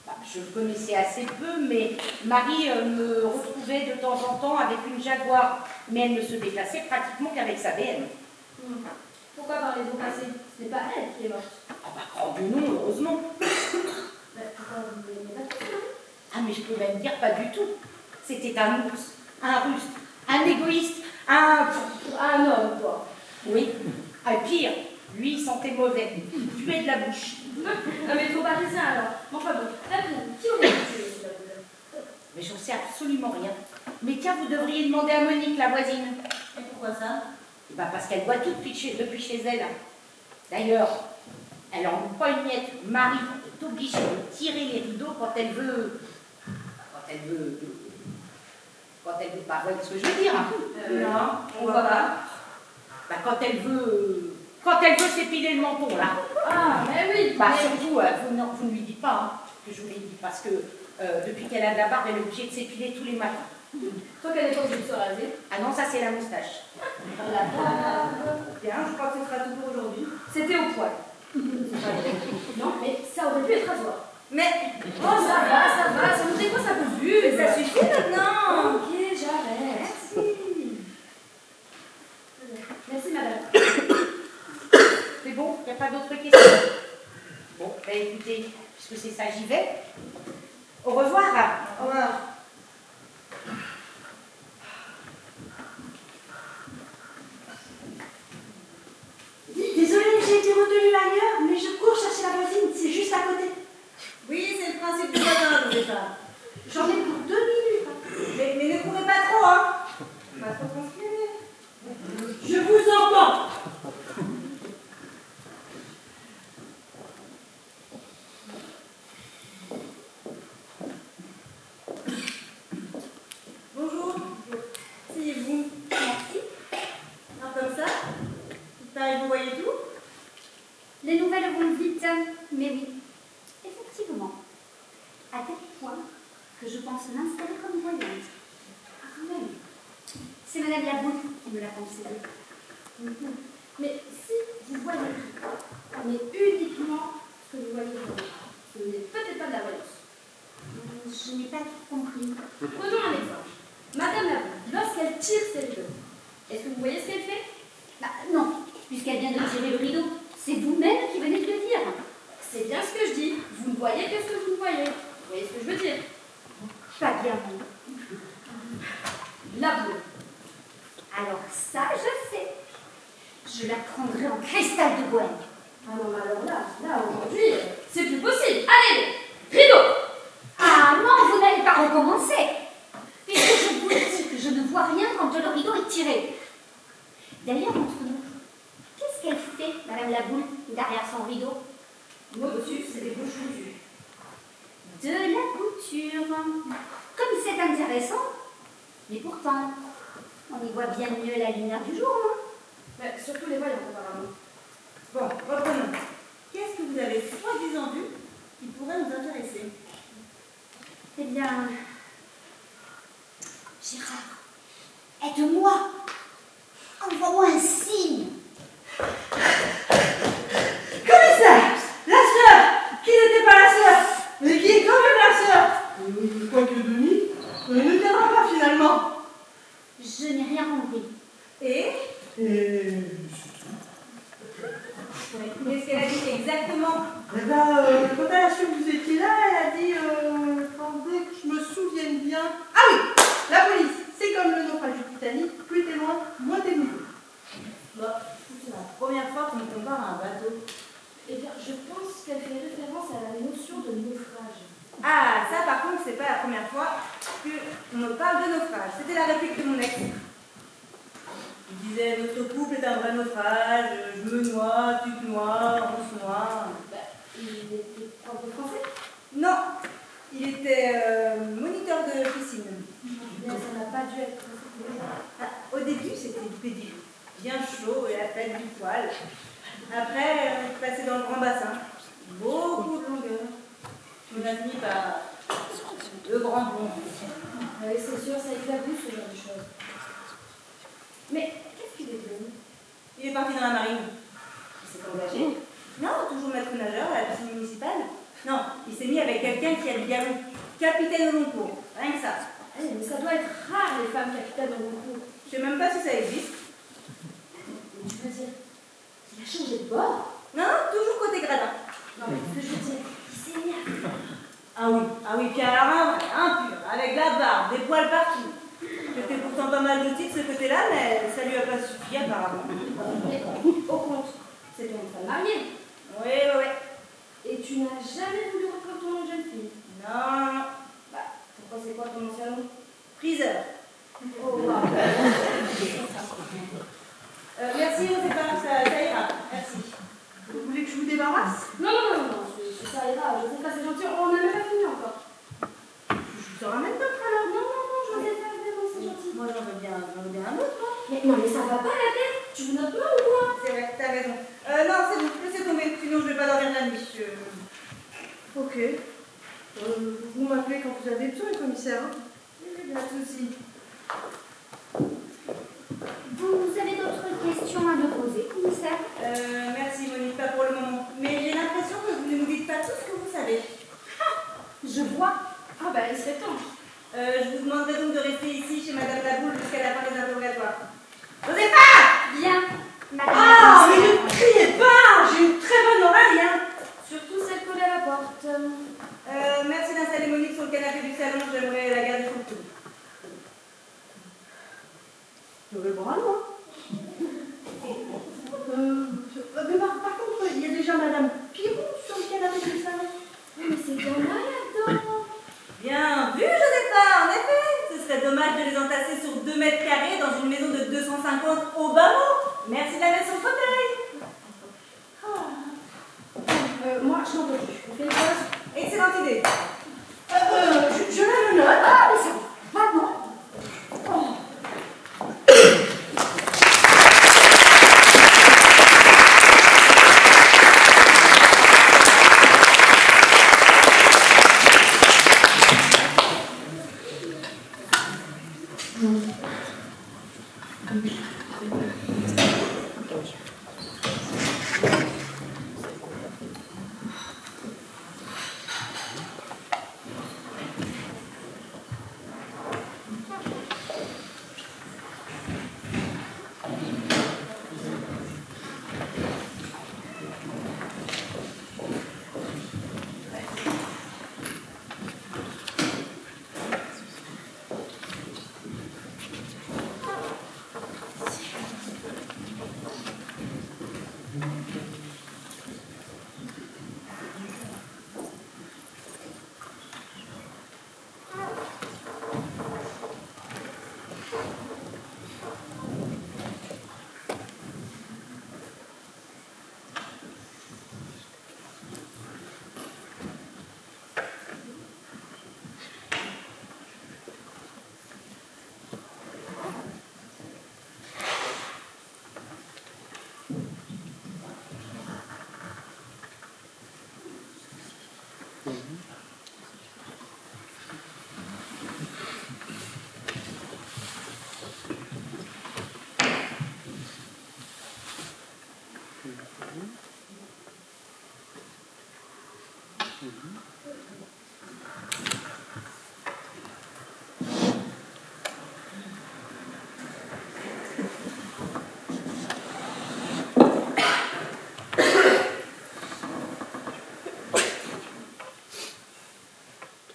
Bah, je le connaissais assez peu, mais Marie me retrouvait de temps en temps avec une Jaguar. Mais elle ne se déplaçait pratiquement qu'avec sa BM. Pourquoi parlez-vous passé? Ce Ce n'est pas elle qui est morte. Ah bah, grand Dieu non, heureusement. Pourquoi vous ne l'aimez pas trop? Ah, mais je peux même dire pas du tout. C'était un ours, un rustre, un égoïste, Un homme, quoi. Oui, un pire. Lui, il sentait mauvais. Il puait de la bouche. Un métro parisien, alors. Enfin bon, après, qui aurait tué, si la vous Mais j'en sais absolument rien. Mais tiens, vous devriez demander à Monique, la voisine. Et pourquoi ça? Eh ben, parce qu'elle voit tout depuis chez elle. D'ailleurs, elle en ouvre pas une miette. Marie est obligée de tirer les rideaux quand elle veut. Quand elle veut pas, vous voyez ce que je veux dire, hein? Non, on voit pas. Bah, quand elle veut s'épiler le menton, là. Ah, mais oui. Bah, mais... surtout, vous ne lui dites pas hein, que je vous l'ai dit, parce que depuis qu'elle a de la barbe, elle est obligée de s'épiler tous les matins. Toi, qu'elle n'est pas obligée de se raser. Ah non, ça c'est la moustache. La barbe. Bien, je crois que ce sera tout pour aujourd'hui. C'était au poil. Non, mais ça aurait pu être rasoir. Mais, Oh, ça va, ça nous fait quoi, ça peut vu. mais ça suffit maintenant. Ok, j'arrête. Merci, madame. C'est bon, il n'y a pas d'autres questions. Bon, bah écoutez, puisque c'est ça, j'y vais. Au revoir. Au revoir. Désolée, j'ai été retenue ailleurs, mais je cours chercher la voisine, c'est juste à côté. Oui, c'est le principe du voisin, au départ. J'en ai pour 2 minutes. Mais ne courez pas trop, hein. Pas trop transpirer. Je vous entends. Bonjour. Asseyez-vous. Merci. Alors comme ça, il paraît que vous voyez tout. Les nouvelles vont vite, mais oui, effectivement. À tel point que je pense m'installer comme voyante. Ah, quand même. C'est Madame Laboule qui me l'a conseillé. Mais si vous voyez tout, mais uniquement ce que vous voyez vraiment, ce n'est peut-être pas de la voyance. Je n'ai pas tout compris. Prenons un exemple. Madame Laboule, lorsqu'elle tire ses rideaux, est-ce que vous voyez ce qu'elle fait? Bah, non, puisqu'elle vient de tirer le rideau. C'est vous-même qui venez de le dire. C'est bien ce que je dis. Vous ne voyez que ce que vous voyez. Vous voyez ce que je veux dire? Pas bien. Laboule. Alors ça, je sais. Je la prendrai en cristal de Gwen. Ah non, mais alors là aujourd'hui, c'est plus possible. Allez, rideau. Ah non, vous n'allez pas recommencer. Puisque je vous dis que je ne vois rien quand le rideau est tiré. D'ailleurs, entre nous, qu'est-ce qu'elle fait, Madame Laboule, derrière son rideau? Moi, dessus, c'est des bouches cousues. De la couture. Comme c'est intéressant. Mais pourtant, on y voit bien mieux la lumière du jour, non? Mais surtout les voyants, apparemment. Bon, reprenons. Qu'est-ce que vous avez soi-disant vu qui pourrait nous intéresser? Eh bien, Gérard, aide-moi. Envoie-moi un signe. Commissaire, la sœur, qui n'était pas la sœur, mais qui est quand même la sœur. Quoique Denis ne viendra pas finalement. Je n'ai rien compris. Et Et qu'est-ce qu'elle a dit exactement? eh ben, quand elle a su que vous étiez là, elle a dit, attendez que je me souvienne bien. Ah oui, la police, c'est comme le naufrage du Titanic, plus t'es loin, moins t'es nouveau. Bah, c'est la première fois qu'on me compare à un bateau. Eh bien, je pense qu'elle fait référence à la notion de naufrage. Ah, ça par contre, c'est pas la première fois qu'on me parle de naufrage. C'était la réplique de mon ex. Il disait, notre couple est un vrai naufrage, je me noie, tu te noies, on se noie. Il était prof de français? Non, il était moniteur de piscine. Mais ça n'a pas dû être Ah, au début, c'était pénible, bien chaud et la tête du poil. Après, on est passé dans le grand bassin. Beaucoup de longueur. On a fini par deux grands bonds. Oui, c'est sûr, ça éclabousse ce genre de choses. Mais qu'est-ce qu'il est devenu? Il est parti dans la marine. Il s'est engagé. Non, toujours maître nageur à la piscine municipale. Non, il s'est mis avec quelqu'un qui a le galon. Capitaine au long cours. Rien que ça. Mais ça doit être rare, les femmes capitaines au long cours. Je sais même pas si ça existe. Tu veux dire qu'il a changé de bord? Non, toujours côté gradin. Non, mais ce que je veux dire, il s'est mis à... Ah oui, puis alors un pur, avec la barbe, des poils partout. J'étais pourtant pas mal d'outils de ce côté-là, mais ça lui a pas suffi apparemment. Mais au compte, c'est ton femme mariée. Oui. Et tu n'as jamais voulu reprendre ton nom de jeune fille. Non. Bah, pourquoi c'est quoi ton ancien nom? Friseur. Oh, wow. Merci, Josépha, ça ira. Merci. Vous voulez que je vous débarrasse? Non, ça ira, je sais pas, c'est gentil, on n'a même pas fini encore. Je vous en ramène d'autres alors. Non, je sais pas, vraiment, c'est gentil. Moi, j'en veux bien un autre, moi. Mais non, mais ça va pas la tête, tu veux notre main ou quoi? C'est vrai, t'as raison. Non, c'est bon, laissez tomber, sinon je vais pas dormir la nuit. Ok. Vous m'appelez quand vous avez besoin, commissaire. Hein? Pas de soucis. Vous avez d'autres questions à me poser, commissaire? Merci, Monique, pas pour le moment. Mais j'ai l'impression que vous ne nous dites pas tout ce que vous savez. Je vois. Ah bah, il serait temps. Je vous demanderai donc de rester ici chez Madame Laboule jusqu'à la fin des interrogatoires. Josépha! Bien, madame. Ah, mais ne criez pas! J'ai une très bonne oreille, hein! Surtout celle collée à la porte. Merci d'installer Monique sur le canapé du salon, j'aimerais la garder sur le coude. Je vais voir alors. Mais par contre, il y a déjà Madame Pirou sur le canapé du salon. Mais c'est bien là, là-dedans. Bien vu, Josépha, en effet. Ce serait dommage de les entasser sur 2 mètres carrés dans une maison de 250 au bas mot. Merci de la mettre sur le fauteuil. Moi, je n'en peux plus. On fait une pause. Excellente idée. Je la note. Ah, mais ça va, non?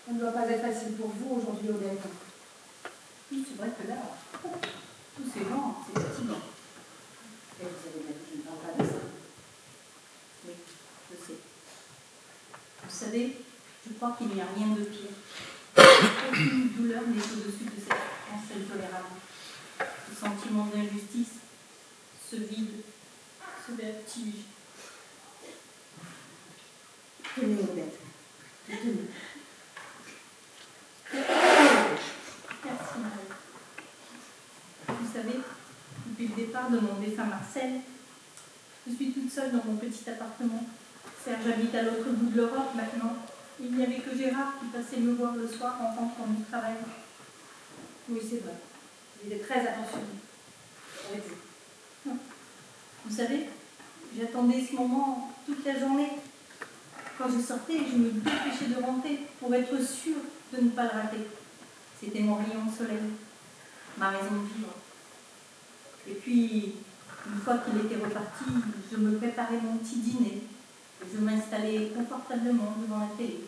Ça ne doit pas être facile pour vous aujourd'hui, Odette. Oui, c'est vrai que là, tous ces gens, c'est fatigant. Et vous savez bien que je ne parle pas de ça. Oui, je sais. Vous savez, je crois qu'il n'y a rien de pire. Aucune douleur n'est au-dessus de cette souffrance intolérable. Le sentiment d'injustice, ce vide, ce vertige. Tenez, Odette. Tenez. Merci, Marie. Vous savez, depuis le départ de mon défunt Marcel, je suis toute seule dans mon petit appartement. Serge habite à l'autre bout de l'Europe maintenant. Il n'y avait que Gérard qui passait me voir le soir en rentrant du travail. Oui, c'est vrai. Il est très attentionné avec vous. Vous savez, j'attendais ce moment toute la journée. Quand je sortais, je me dépêchais de rentrer pour être sûre de ne pas le rater. C'était mon rayon de soleil, ma raison de vivre. Et puis, Une fois qu'il était reparti, je me préparais mon petit dîner. Et je m'installais confortablement devant la télé,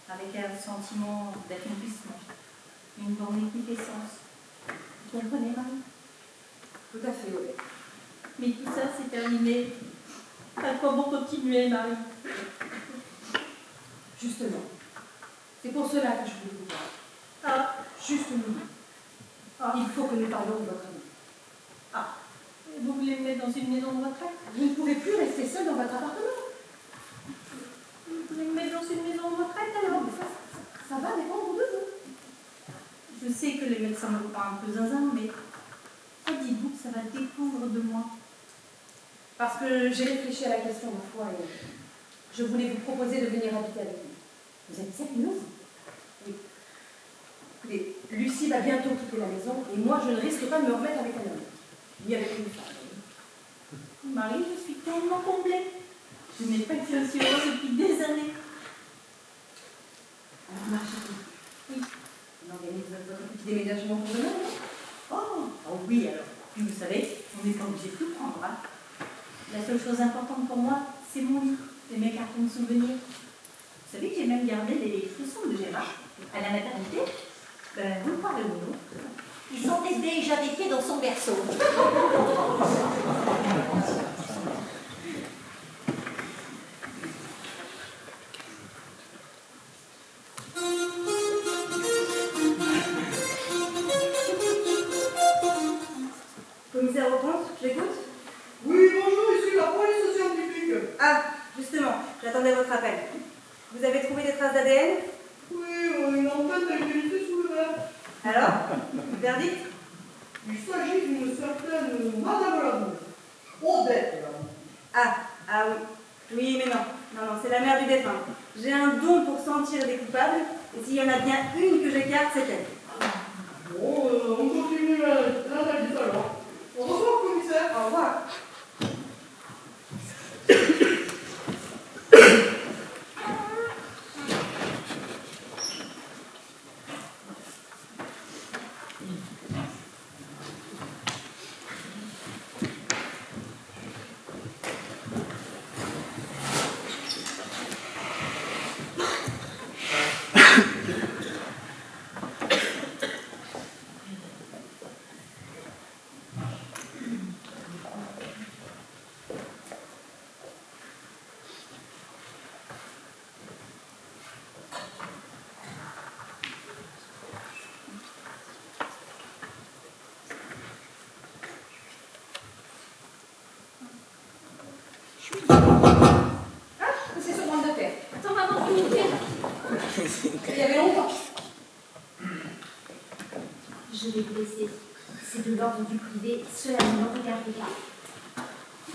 avec un sentiment d'accomplissement, une borne qui fait sens. Vous comprenez, Marie? Tout à fait, oui. Mais tout ça, c'est terminé. À quoi bon continuer, Marie? Justement. C'est pour cela que je voulais vous voir. Ah, Juste nous. Il faut que nous parlions de votre ami. ah. Et vous voulez me mettre dans une maison de retraite? Vous ne pouvez plus rester seul dans votre appartement. Vous voulez me mettre dans une maison de retraite alors? Ça va dépendre de vous. Je sais que les médecins me parlent un peu zinzin, mais quoi dites-vous que ça va dépendre de moi? Parce que j'ai réfléchi à la question une fois et je voulais vous proposer de venir habiter avec nous. Vous êtes sérieuse? Oui. Écoutez, Lucie va bientôt quitter la maison et moi je ne risque pas de me remettre avec un homme. Ni avec une femme. Marie, je suis tellement comblée. Je n'ai pas été aussi heureuse depuis des années. Alors ma chérie, oui, on organise votre petit déménagement pour demain, non? Oh oui, alors. Puis vous savez, on n'est pas obligé de tout prendre. Hein. La seule chose importante pour moi, c'est mon lit et mes cartons de souvenirs. Vous savez que j'ai même gardé les chaussons de Gérard à la maternité. Ben, vous parlez ou non? Il sentait déjà des pieds dans son berceau. Commissaire Repente, je l'écoute? Oui, bonjour, ici la police scientifique. Ah, justement, j'attendais votre appel. Vous avez trouvé des traces d'ADN? Oui, une enquête a été laissée sous le verre. Alors, verdict? Il s'agit d'une certaine Madame Laboule. Odette Laboule. Ah oui. Oui, mais non. Non, c'est la mère du défunt. J'ai un don pour sentir des coupables, et s'il y en a bien une que j'écarte, c'est elle. Bon, on continue l'analyse alors. Au revoir, commissaire. Au revoir. C'est sur grande de terre. Attends, maman, s'il vous plaît. Il y avait longtemps. Je vais vous laisser. C'est de l'ordre du privé. Cela ne me regarde pas.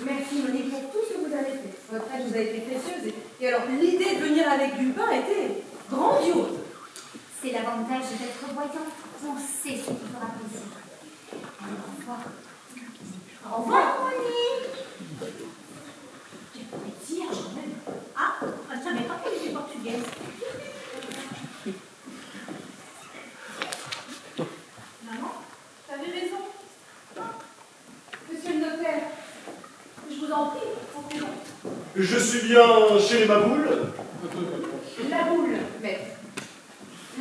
Merci Monique pour tout ce que vous avez fait. Votre aide vous a été précieuse. Et alors, l'idée de venir avec du pain était grandiose. C'est l'avantage d'être voyant. On sait ce qui fera plaisir. Alors, au revoir. Au revoir, Monique. Tu pourrais dire, je m'aime. Ah, je ne savais pas qu'elle était portugaise. Maman, t'avais raison. Monsieur le notaire, Je vous en prie, entrez donc. Je suis bien chez les Maboules. la boule, maître.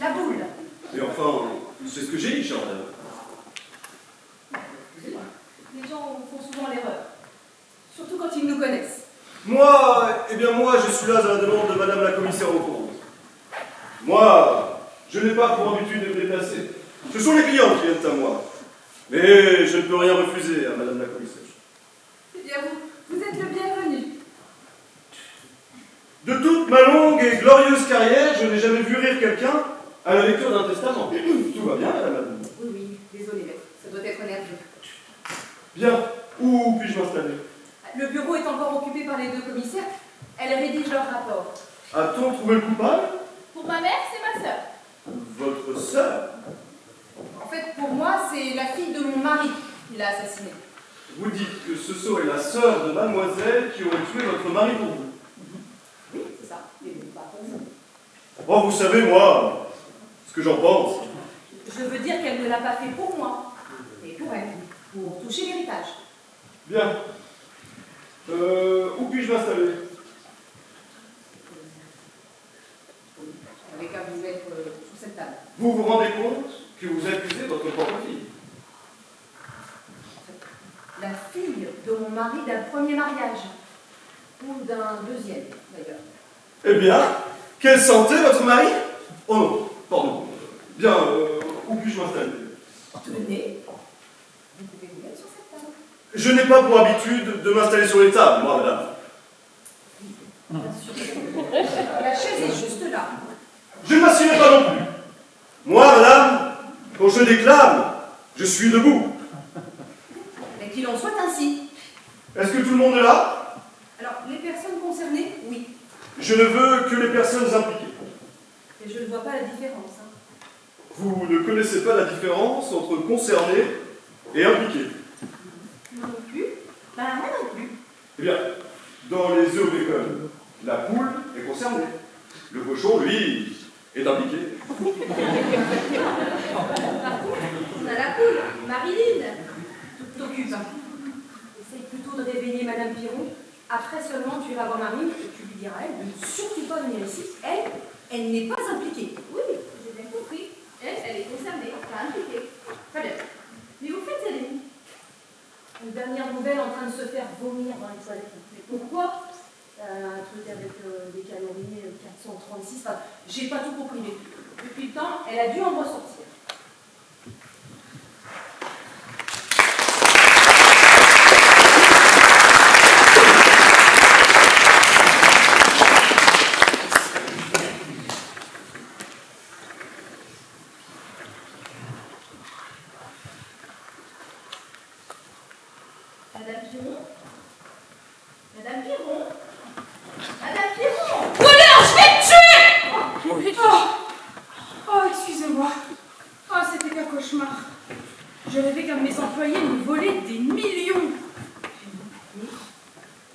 La boule. Mais enfin, c'est ce que j'ai dit, Charles. Les gens font souvent l'erreur. Surtout quand ils nous connaissent. Moi, je suis là à la demande de Madame la commissaire au compte. Moi, je n'ai pas pour habitude de me déplacer. Ce sont les clients qui viennent à moi. Mais je ne peux rien refuser à Madame la commissaire. Eh bien, vous êtes le bienvenu. De toute ma longue et glorieuse carrière, je n'ai jamais vu rire quelqu'un à la lecture d'un testament. Tout va bien, madame? Oui, désolé, maître. Ça doit être nerveux. Bien. Où puis-je m'installer? Le bureau est encore occupé par les deux commissaires. Elles rédigent leur rapport. A-t-on trouvé le coupable? Pour ma mère, c'est ma sœur. Votre sœur? En fait, pour moi, c'est la fille de mon mari qui l'a assassinée. Vous dites que ce serait la sœur de mademoiselle qui aurait tué votre mari pour vous? Oui, c'est ça. Mais pas pour vous. Oh, vous savez, moi, ce que j'en pense. Je veux dire qu'elle ne l'a pas fait pour moi, mais pour elle, pour toucher l'héritage. Bien. Où puis-je m'installer? Avec qu'à vous être sous cette table. Vous vous rendez compte que vous accusez votre propre fille? La fille de mon mari d'un premier mariage. Ou d'un deuxième, d'ailleurs. Eh bien, quelle santé votre mari? Oh non, pardon. Bien, où puis-je m'installer? Tenez, vous pouvez vous mettre sur cette table. Je n'ai pas pour habitude de m'installer sur les tables, moi, madame. Bien sûr. La chaise est juste là. Je ne m'assieds pas non plus. Moi, madame, quand je déclame, je suis debout. Mais qu'il en soit ainsi. Est-ce que tout le monde est là? Alors, les personnes concernées, oui. Je ne veux que les personnes impliquées. Et je ne vois pas la différence. Hein. Vous ne connaissez pas la différence entre concerné et impliqué? Moi non plus. Ben, moi non plus. Eh bien, dans les œufs au bacon, la poule est concernée. Le cochon, lui, est impliqué. Par contre, on a la poule, Marilyn. Tout t'occupe. Essaye plutôt de réveiller Madame Piron. Après seulement, tu iras voir Marine et tu lui diras, elle, de ne surtout pas venir ici. Elle n'est pas impliquée. Oui, j'ai bien compris. Elle est concernée, pas impliquée. Très bien. Mais vous faites elle est où? Une dernière nouvelle en train de se faire vomir dans les toilettes. Mais pourquoi? Un truc avec des calories, 436, enfin, j'ai pas tout compris. Mais depuis le temps, elle a dû en ressortir. Madame Piron? Madame Piron? Madame Piron! Voleur, je vais te tuer! Oh, excusez-moi. Oh, c'était qu'un cauchemar. Je rêvais qu'un de mes employés me volait des millions.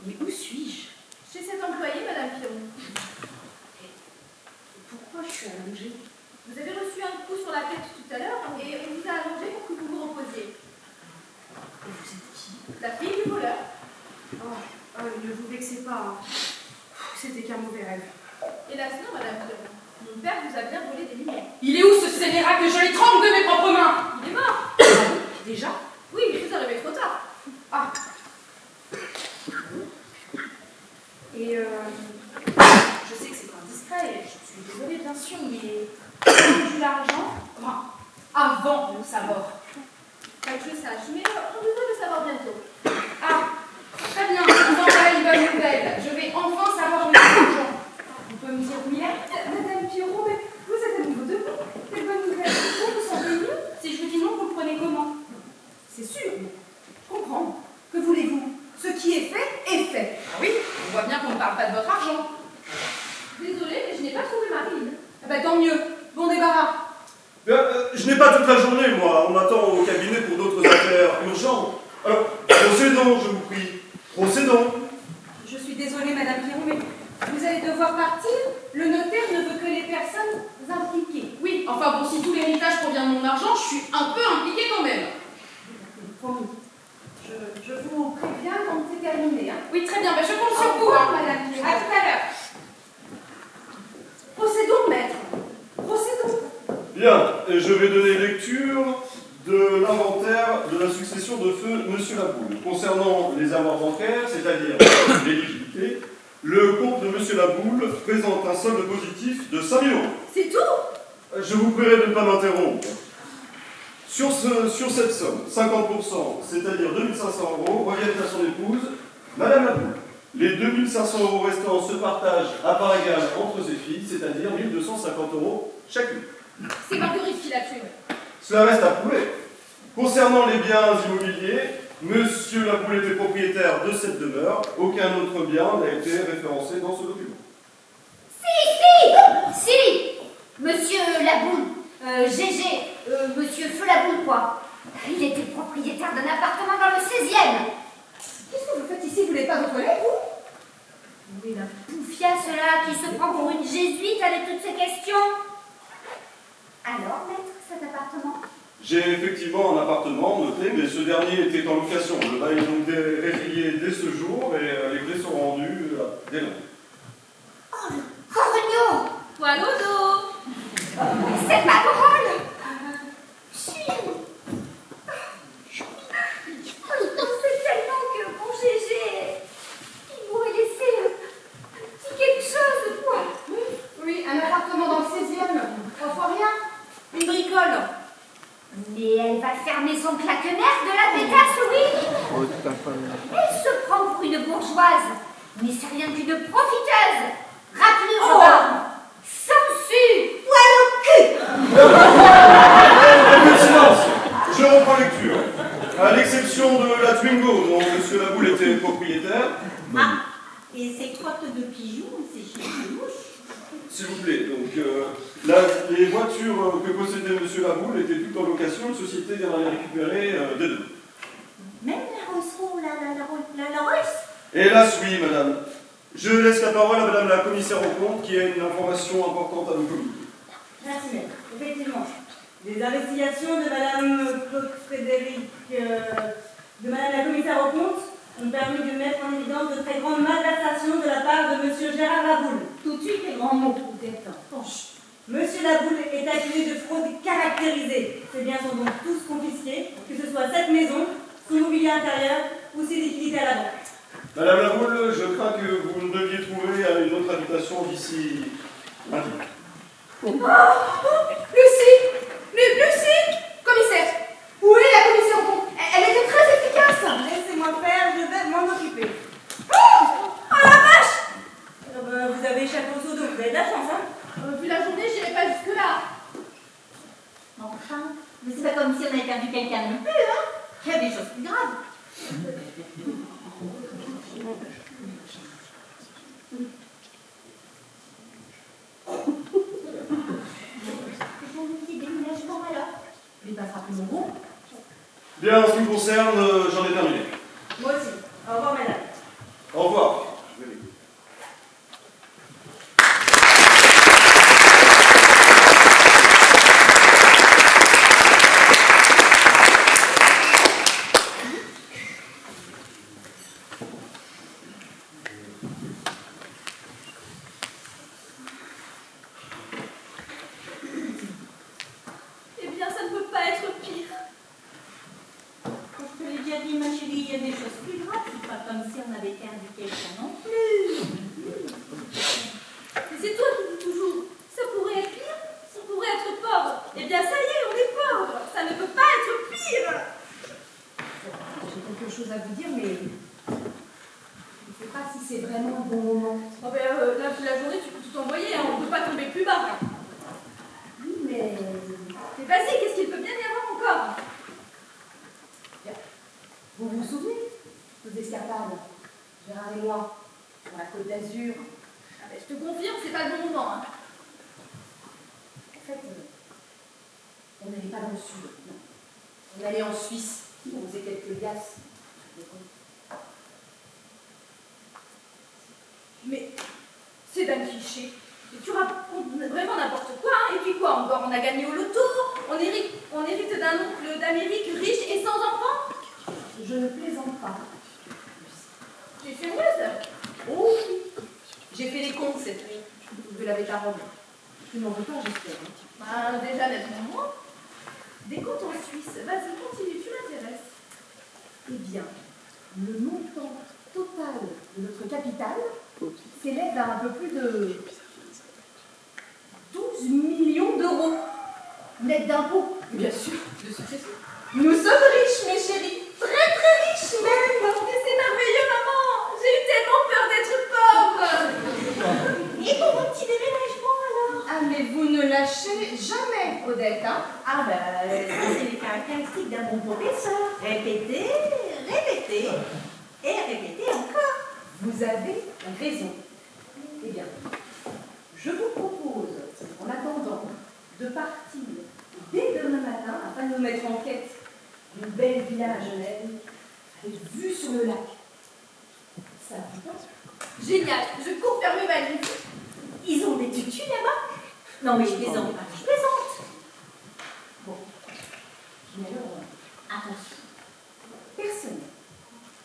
Mais où suis-je? Chez cet employé, Madame Piron. Pourquoi je suis allongée? Vous avez reçu un coup sur la tête tout à l'heure et on vous a allongé pour que vous vous reposiez. Et vous êtes qui? La fille du voleur. Ne vous vexez pas. C'était qu'un mauvais rêve. Hélas non, Madame Piron. Mon père vous a bien volé des millions. Il est où ce scélérat que je l'étrangle de mes propres mains? Il est mort. Déjà? Oui, mais vous arrivez trop tard. Ah. Et je sais que c'est indiscret, et je suis désolée bien sûr, mais j'ai eu l'argent avant sa mort. Pas que je sache, mais on devrait le savoir bientôt. Ah, très bien, voilà une bonne nouvelle. Je vais enfin savoir où est l'argent. On peut me dire où il est? Madame Piron, mais vous êtes à nouveau debout. Quelle bonne nouvelle. Vous vous sentez mieux? Si je vous dis non, vous le prenez comment? C'est sûr. Je comprends. Que voulez-vous? Ce qui est fait, est fait. Ah oui, on voit bien qu'on ne parle pas de votre argent. Désolée, mais je n'ai pas trouvé Marilyn. Ah bah tant mieux, bon débarras. Bien, je n'ai pas toute la journée, moi. On m'attend au cabinet pour d'autres affaires urgentes. Alors, procédons, je vous prie. Procédons. Je suis désolée, Madame Piron, mais vous allez devoir partir. Le notaire ne veut que les personnes impliquées. Oui, enfin bon, si tout l'héritage provient de mon argent, je suis un peu impliquée quand même. Promis. Je vous préviens quand c'est terminé. Hein. Oui, très bien, ben je compte sur Au vous. revoir, Hein. Madame Piron. À tout à l'heure. Procédons, maître. Procédons. Bien, et je vais donner lecture de l'inventaire de la succession de feu Monsieur Laboule. Concernant les avoirs bancaires, c'est-à-dire l'éligibilité, le compte de Monsieur Laboule présente un solde positif de 5 000 €. C'est tout? Je vous prierai de ne pas m'interrompre. Sur cette somme, 50%, c'est-à-dire 2 500 €, reviennent à son épouse, Madame Laboule. Les 2 500 € restants se partagent à part égale entre ses filles, c'est-à-dire 1 250 € chacune. C'est Marguerite qui l'a tué. Cela reste à prouver. Concernant les biens immobiliers, Monsieur Laboule était propriétaire de cette demeure. Aucun autre bien n'a été référencé dans ce document. Si, Monsieur Laboule, Monsieur Feu Laboule, quoi. Il était propriétaire d'un appartement dans le 16e. Qu'est-ce que vous faites ici? Vous n'êtes pas aux toilettes, vous? Oui, la poufiasse là qui se prend pour une jésuite avec toutes ces questions. Alors, maître, cet appartement, J'ai effectivement un appartement noté, mais ce dernier était en location. Le bail est donc résilié dès ce jour et les clés sont rendues dès lundi. Oh, le corneau! Poil au dos. C'est pas drôle! Je pensais tellement que mon GG, il m'aurait laissé un petit quelque chose, quoi. Oui, un appartement dans le 16e. 3 fois rien. Une bricole. Mais elle va fermer son claque-mère de la pétasse, oui. Elle se prend pour une bourgeoise, mais c'est rien qu'une profiteuse. Rappelez au bas, sangsue, poil au cul. Un peu de silence. Je reprends lecture. À l'exception de la Twingo, dont M. Laboule était propriétaire. Ah, et ces crottes de pigeons, ces chiens de mouches. S'il vous plaît, donc les voitures que possédait M. Laboule étaient toutes en location, une société vient de les récupérer dès demain. Même la Rousseau, la Russe. Hélas, oui, madame. Je laisse la parole à madame la commissaire aux comptes qui a une information importante à nous communiquer. Merci, maître. Effectivement, les investigations de madame Claude Frédéric, de madame la commissaire aux comptes, ont permis de mettre en évidence de très grandes malversations de la part de monsieur Gérard Laboule. Tout de suite, les grands mots. Monsieur Laboule est accusé de fraude caractérisée. Ses biens sont donc tous confisqués, que ce soit cette maison, son mobilier intérieur ou ses liquidités à la banque. Madame Laboule, je crains que vous ne deviez trouver une autre habitation d'ici lundi. Oh, Lucie! Lucie! Commissaire! Où est la commission au compte? Elle était très efficace! Laissez-moi faire, je vais m'en occuper. Oh la vache! Vous avez échappé au seau d'eau, vous avez de la chance, hein? Vu la journée, j'irai pas jusque-là. Enfin, mais c'est pas comme si on avait perdu quelqu'un non plus, hein? Il y a des choses plus graves. Déménagement alors? Il passera plus mon groupe. Bien, en ce qui me concerne, j'en ai terminé. Moi aussi. Au revoir, madame. Au revoir. Eh bien, ça ne peut pas être pire. Je te l'ai déjà dit, ma chérie, il y a des choses plus graves. C'est pas comme si on avait perdu quelqu'un non plus. Mais c'est toi qui dis toujours, ça pourrait être pire, ça pourrait être pauvre. Eh bien, ça y est, on est pauvre. Ça ne peut pas être pire. J'ai quelque chose à vous dire, mais je ne sais pas si c'est vraiment le bon moment. Oh ben, la journée, tu peux tout envoyer, hein. On ne peut pas tomber plus bas. Oui, mais Mais vas-y, qu'est-ce qu'il peut bien y avoir encore? vous vous souvenez nos escapades, Gérard et moi, sur la Côte d'Azur? Ah ben, je te confirme, c'est pas le bon moment. Hein. En fait, on n'allait pas dans le sud, non. On allait en Suisse, on faisait quelques liasses. Mais c'est d'un cliché. Et tu racontes vraiment n'importe quoi. Hein. Et puis quoi encore? On a gagné au loto. On hérite d'un oncle d'Amérique riche et sans enfants. Je ne plaisante pas. Tu es sérieuse? Oh oui. J'ai fait les comptes cette nuit. Vous l'avez ta robe. Tu n'en veux pas, j'espère. Ben, déjà, nettement moins. Des comptes en Suisse. Vas-y, continue, tu m'intéresses. Eh bien, le montant total de notre capital s'élève à un peu plus de 12 millions d'euros. Net d'impôts, bien sûr, de succession. Nous sommes riches, mes chéris. Très très riches même. Mais c'est merveilleux, maman. J'ai eu tellement peur d'être pauvre. Et pour mon petit déménagement, alors? Ah, mais vous ne lâchez jamais, Odette, hein? Ah ben, ça, c'est les caractéristiques d'un bon professeur. Répéter, répéter, et répéter encore. Vous avez raison. Eh bien, je vous propose, en attendant, de partir dès demain matin afin de nous mettre en quête d'une belle villa à Genève avec vue sur le lac. Ça vous tente? Génial, je cours faire mes valises. Ils ont des tutus là-bas? Non mais je plaisante pas, je plaisante. Bon. Personne,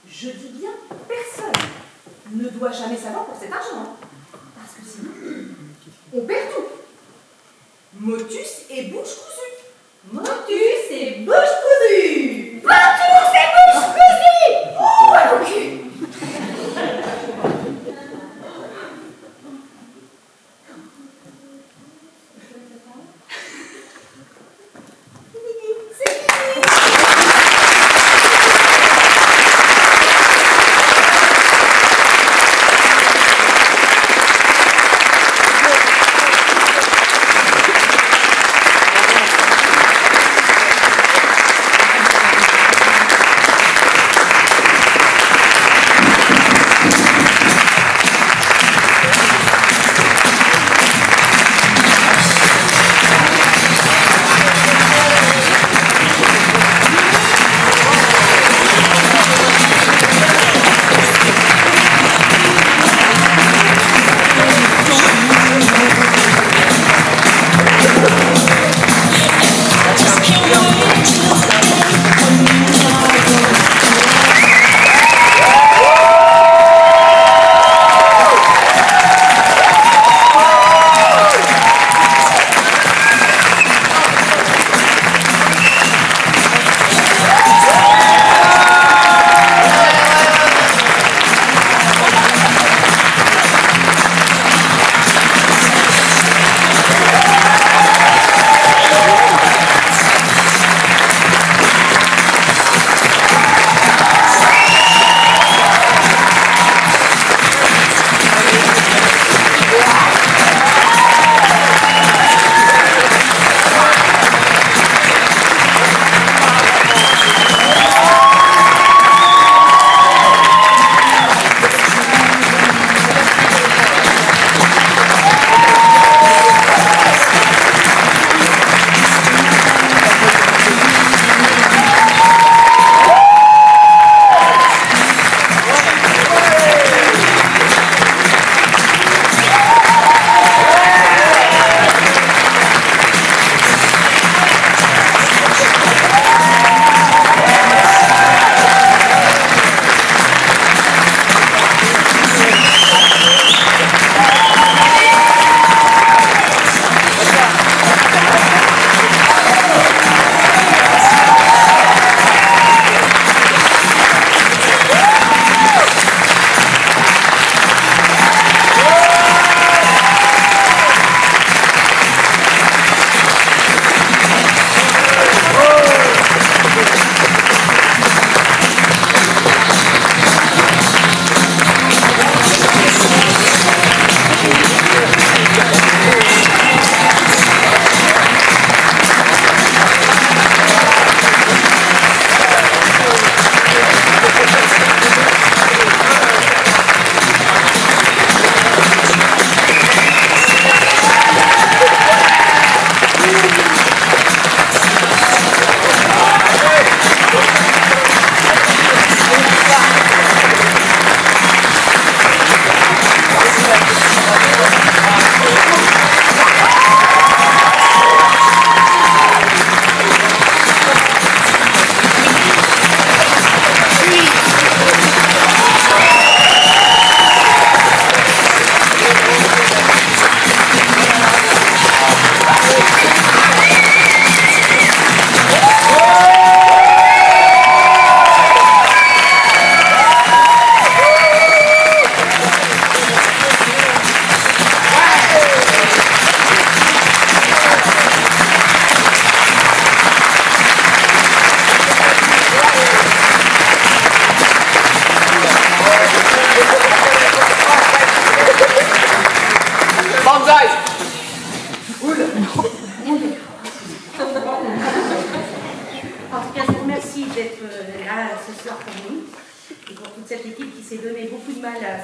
je dis bien personne, ne doit jamais savoir pour cet argent. Hein. Parce que sinon, on perd tout. Motus et bouche cousue. Motus et bouche cousue. Motus et bouche cousue. Oh, à mon cul.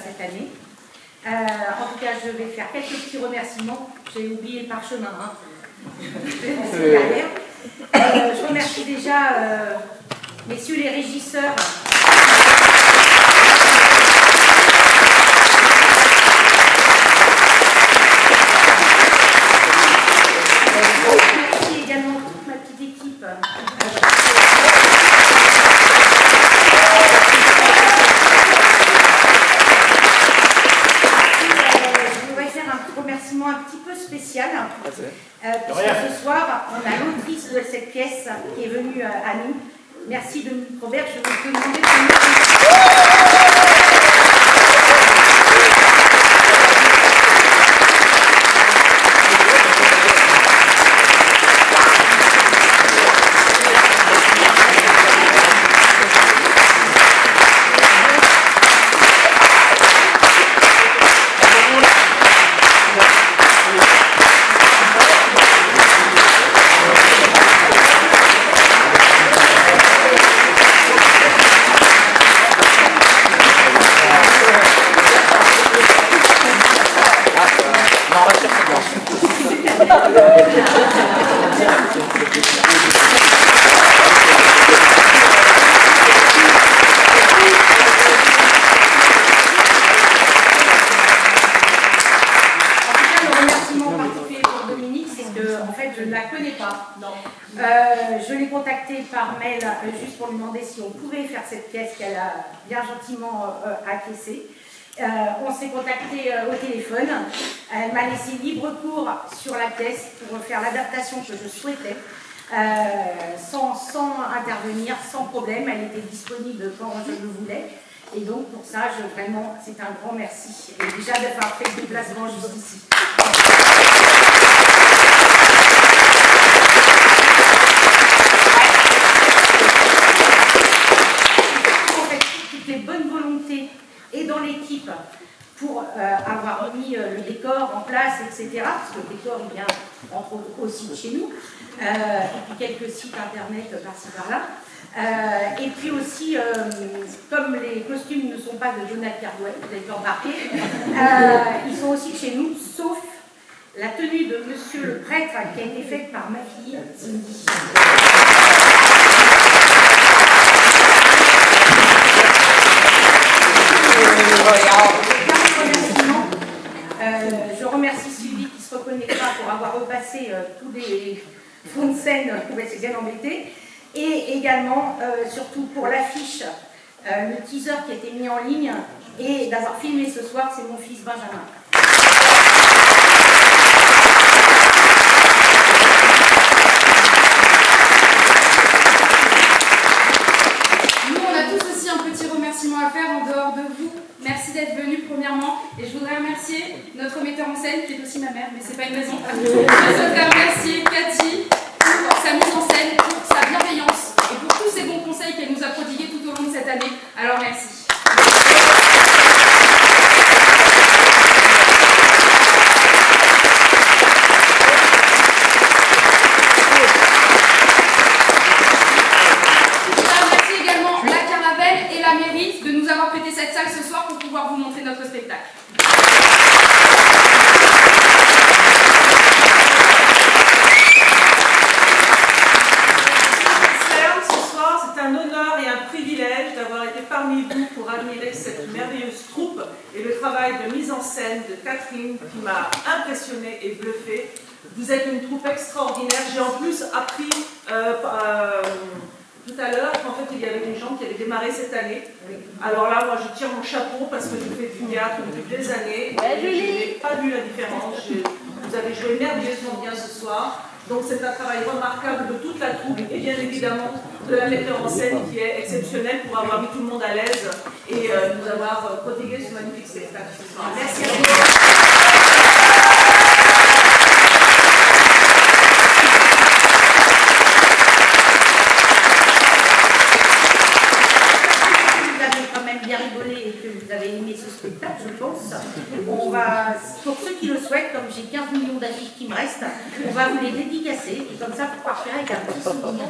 cette année. En tout cas, je vais faire quelques petits remerciements. J'ai oublié le parchemin. Hein. Je remercie déjà messieurs les régisseurs. Je remercie également toute ma petite équipe. Puisque ce soir, on a l'autrice de cette pièce qui est venue à nous. Merci Dominique Robert, je vais te demander je l'ai contactée par mail juste pour lui demander si on pouvait faire cette pièce qu'elle a bien gentiment acquiescée. On s'est contacté au téléphone. Elle m'a laissé libre cours sur la pièce pour faire l'adaptation que je souhaitais, sans intervenir, sans problème. Elle était disponible quand je le voulais. Et donc pour ça, vraiment, c'est un grand merci. Et déjà d'avoir fait le déplacement jusqu'ici. Et dans l'équipe pour avoir mis le décor en place, etc. Parce que le décor vient entre autres aussi de chez nous, et puis quelques sites internet par-ci par-là. Et puis aussi, comme les costumes ne sont pas de Jonathan Cardwell, vous avez remarqué, ils sont aussi de chez nous, sauf la tenue de monsieur le prêtre qui a été faite par ma fille Cindy. Je remercie Sylvie qui se reconnaîtra pour avoir repassé tous les fonds de scène où elle s'est bien embêtée. Et également, surtout pour l'affiche, le teaser qui a été mis en ligne et d'avoir filmé ce soir, c'est mon fils Benjamin. À faire en dehors de vous. Merci d'être venus premièrement et je voudrais remercier notre metteur en scène qui est aussi ma mère mais c'est pas une raison. Je voudrais remercier Cathy pour sa mise en scène, pour sa bienveillance et pour tous ces bons conseils qu'elle nous a prodigués tout au long de cette année. Alors merci. Cette salle ce soir pour pouvoir vous montrer notre spectacle. Ce soir, c'est un honneur et un privilège d'avoir été parmi vous pour admirer cette merveilleuse troupe et le travail de mise en scène de Catherine qui m'a impressionnée et bluffée. Vous êtes une troupe extraordinaire. J'ai en plus appris tout à l'heure qu'en fait il y avait des gens qui avaient démarré cette année. Alors là, moi je tire mon chapeau parce que je fais du théâtre depuis des années et je n'ai pas vu la différence. Vous avez joué merveilleusement bien ce soir. Donc c'est un travail remarquable de toute la troupe et bien évidemment de la metteur en scène qui est exceptionnelle pour avoir mis tout le monde à l'aise et nous avoir prodigué ce magnifique spectacle ce soir. Merci à vous. Je pense. On va, pour ceux qui le souhaitent, comme j'ai 15 millions d'affiches qui me restent, on va vous les dédicacer et comme ça, pour partir avec un petit souvenir.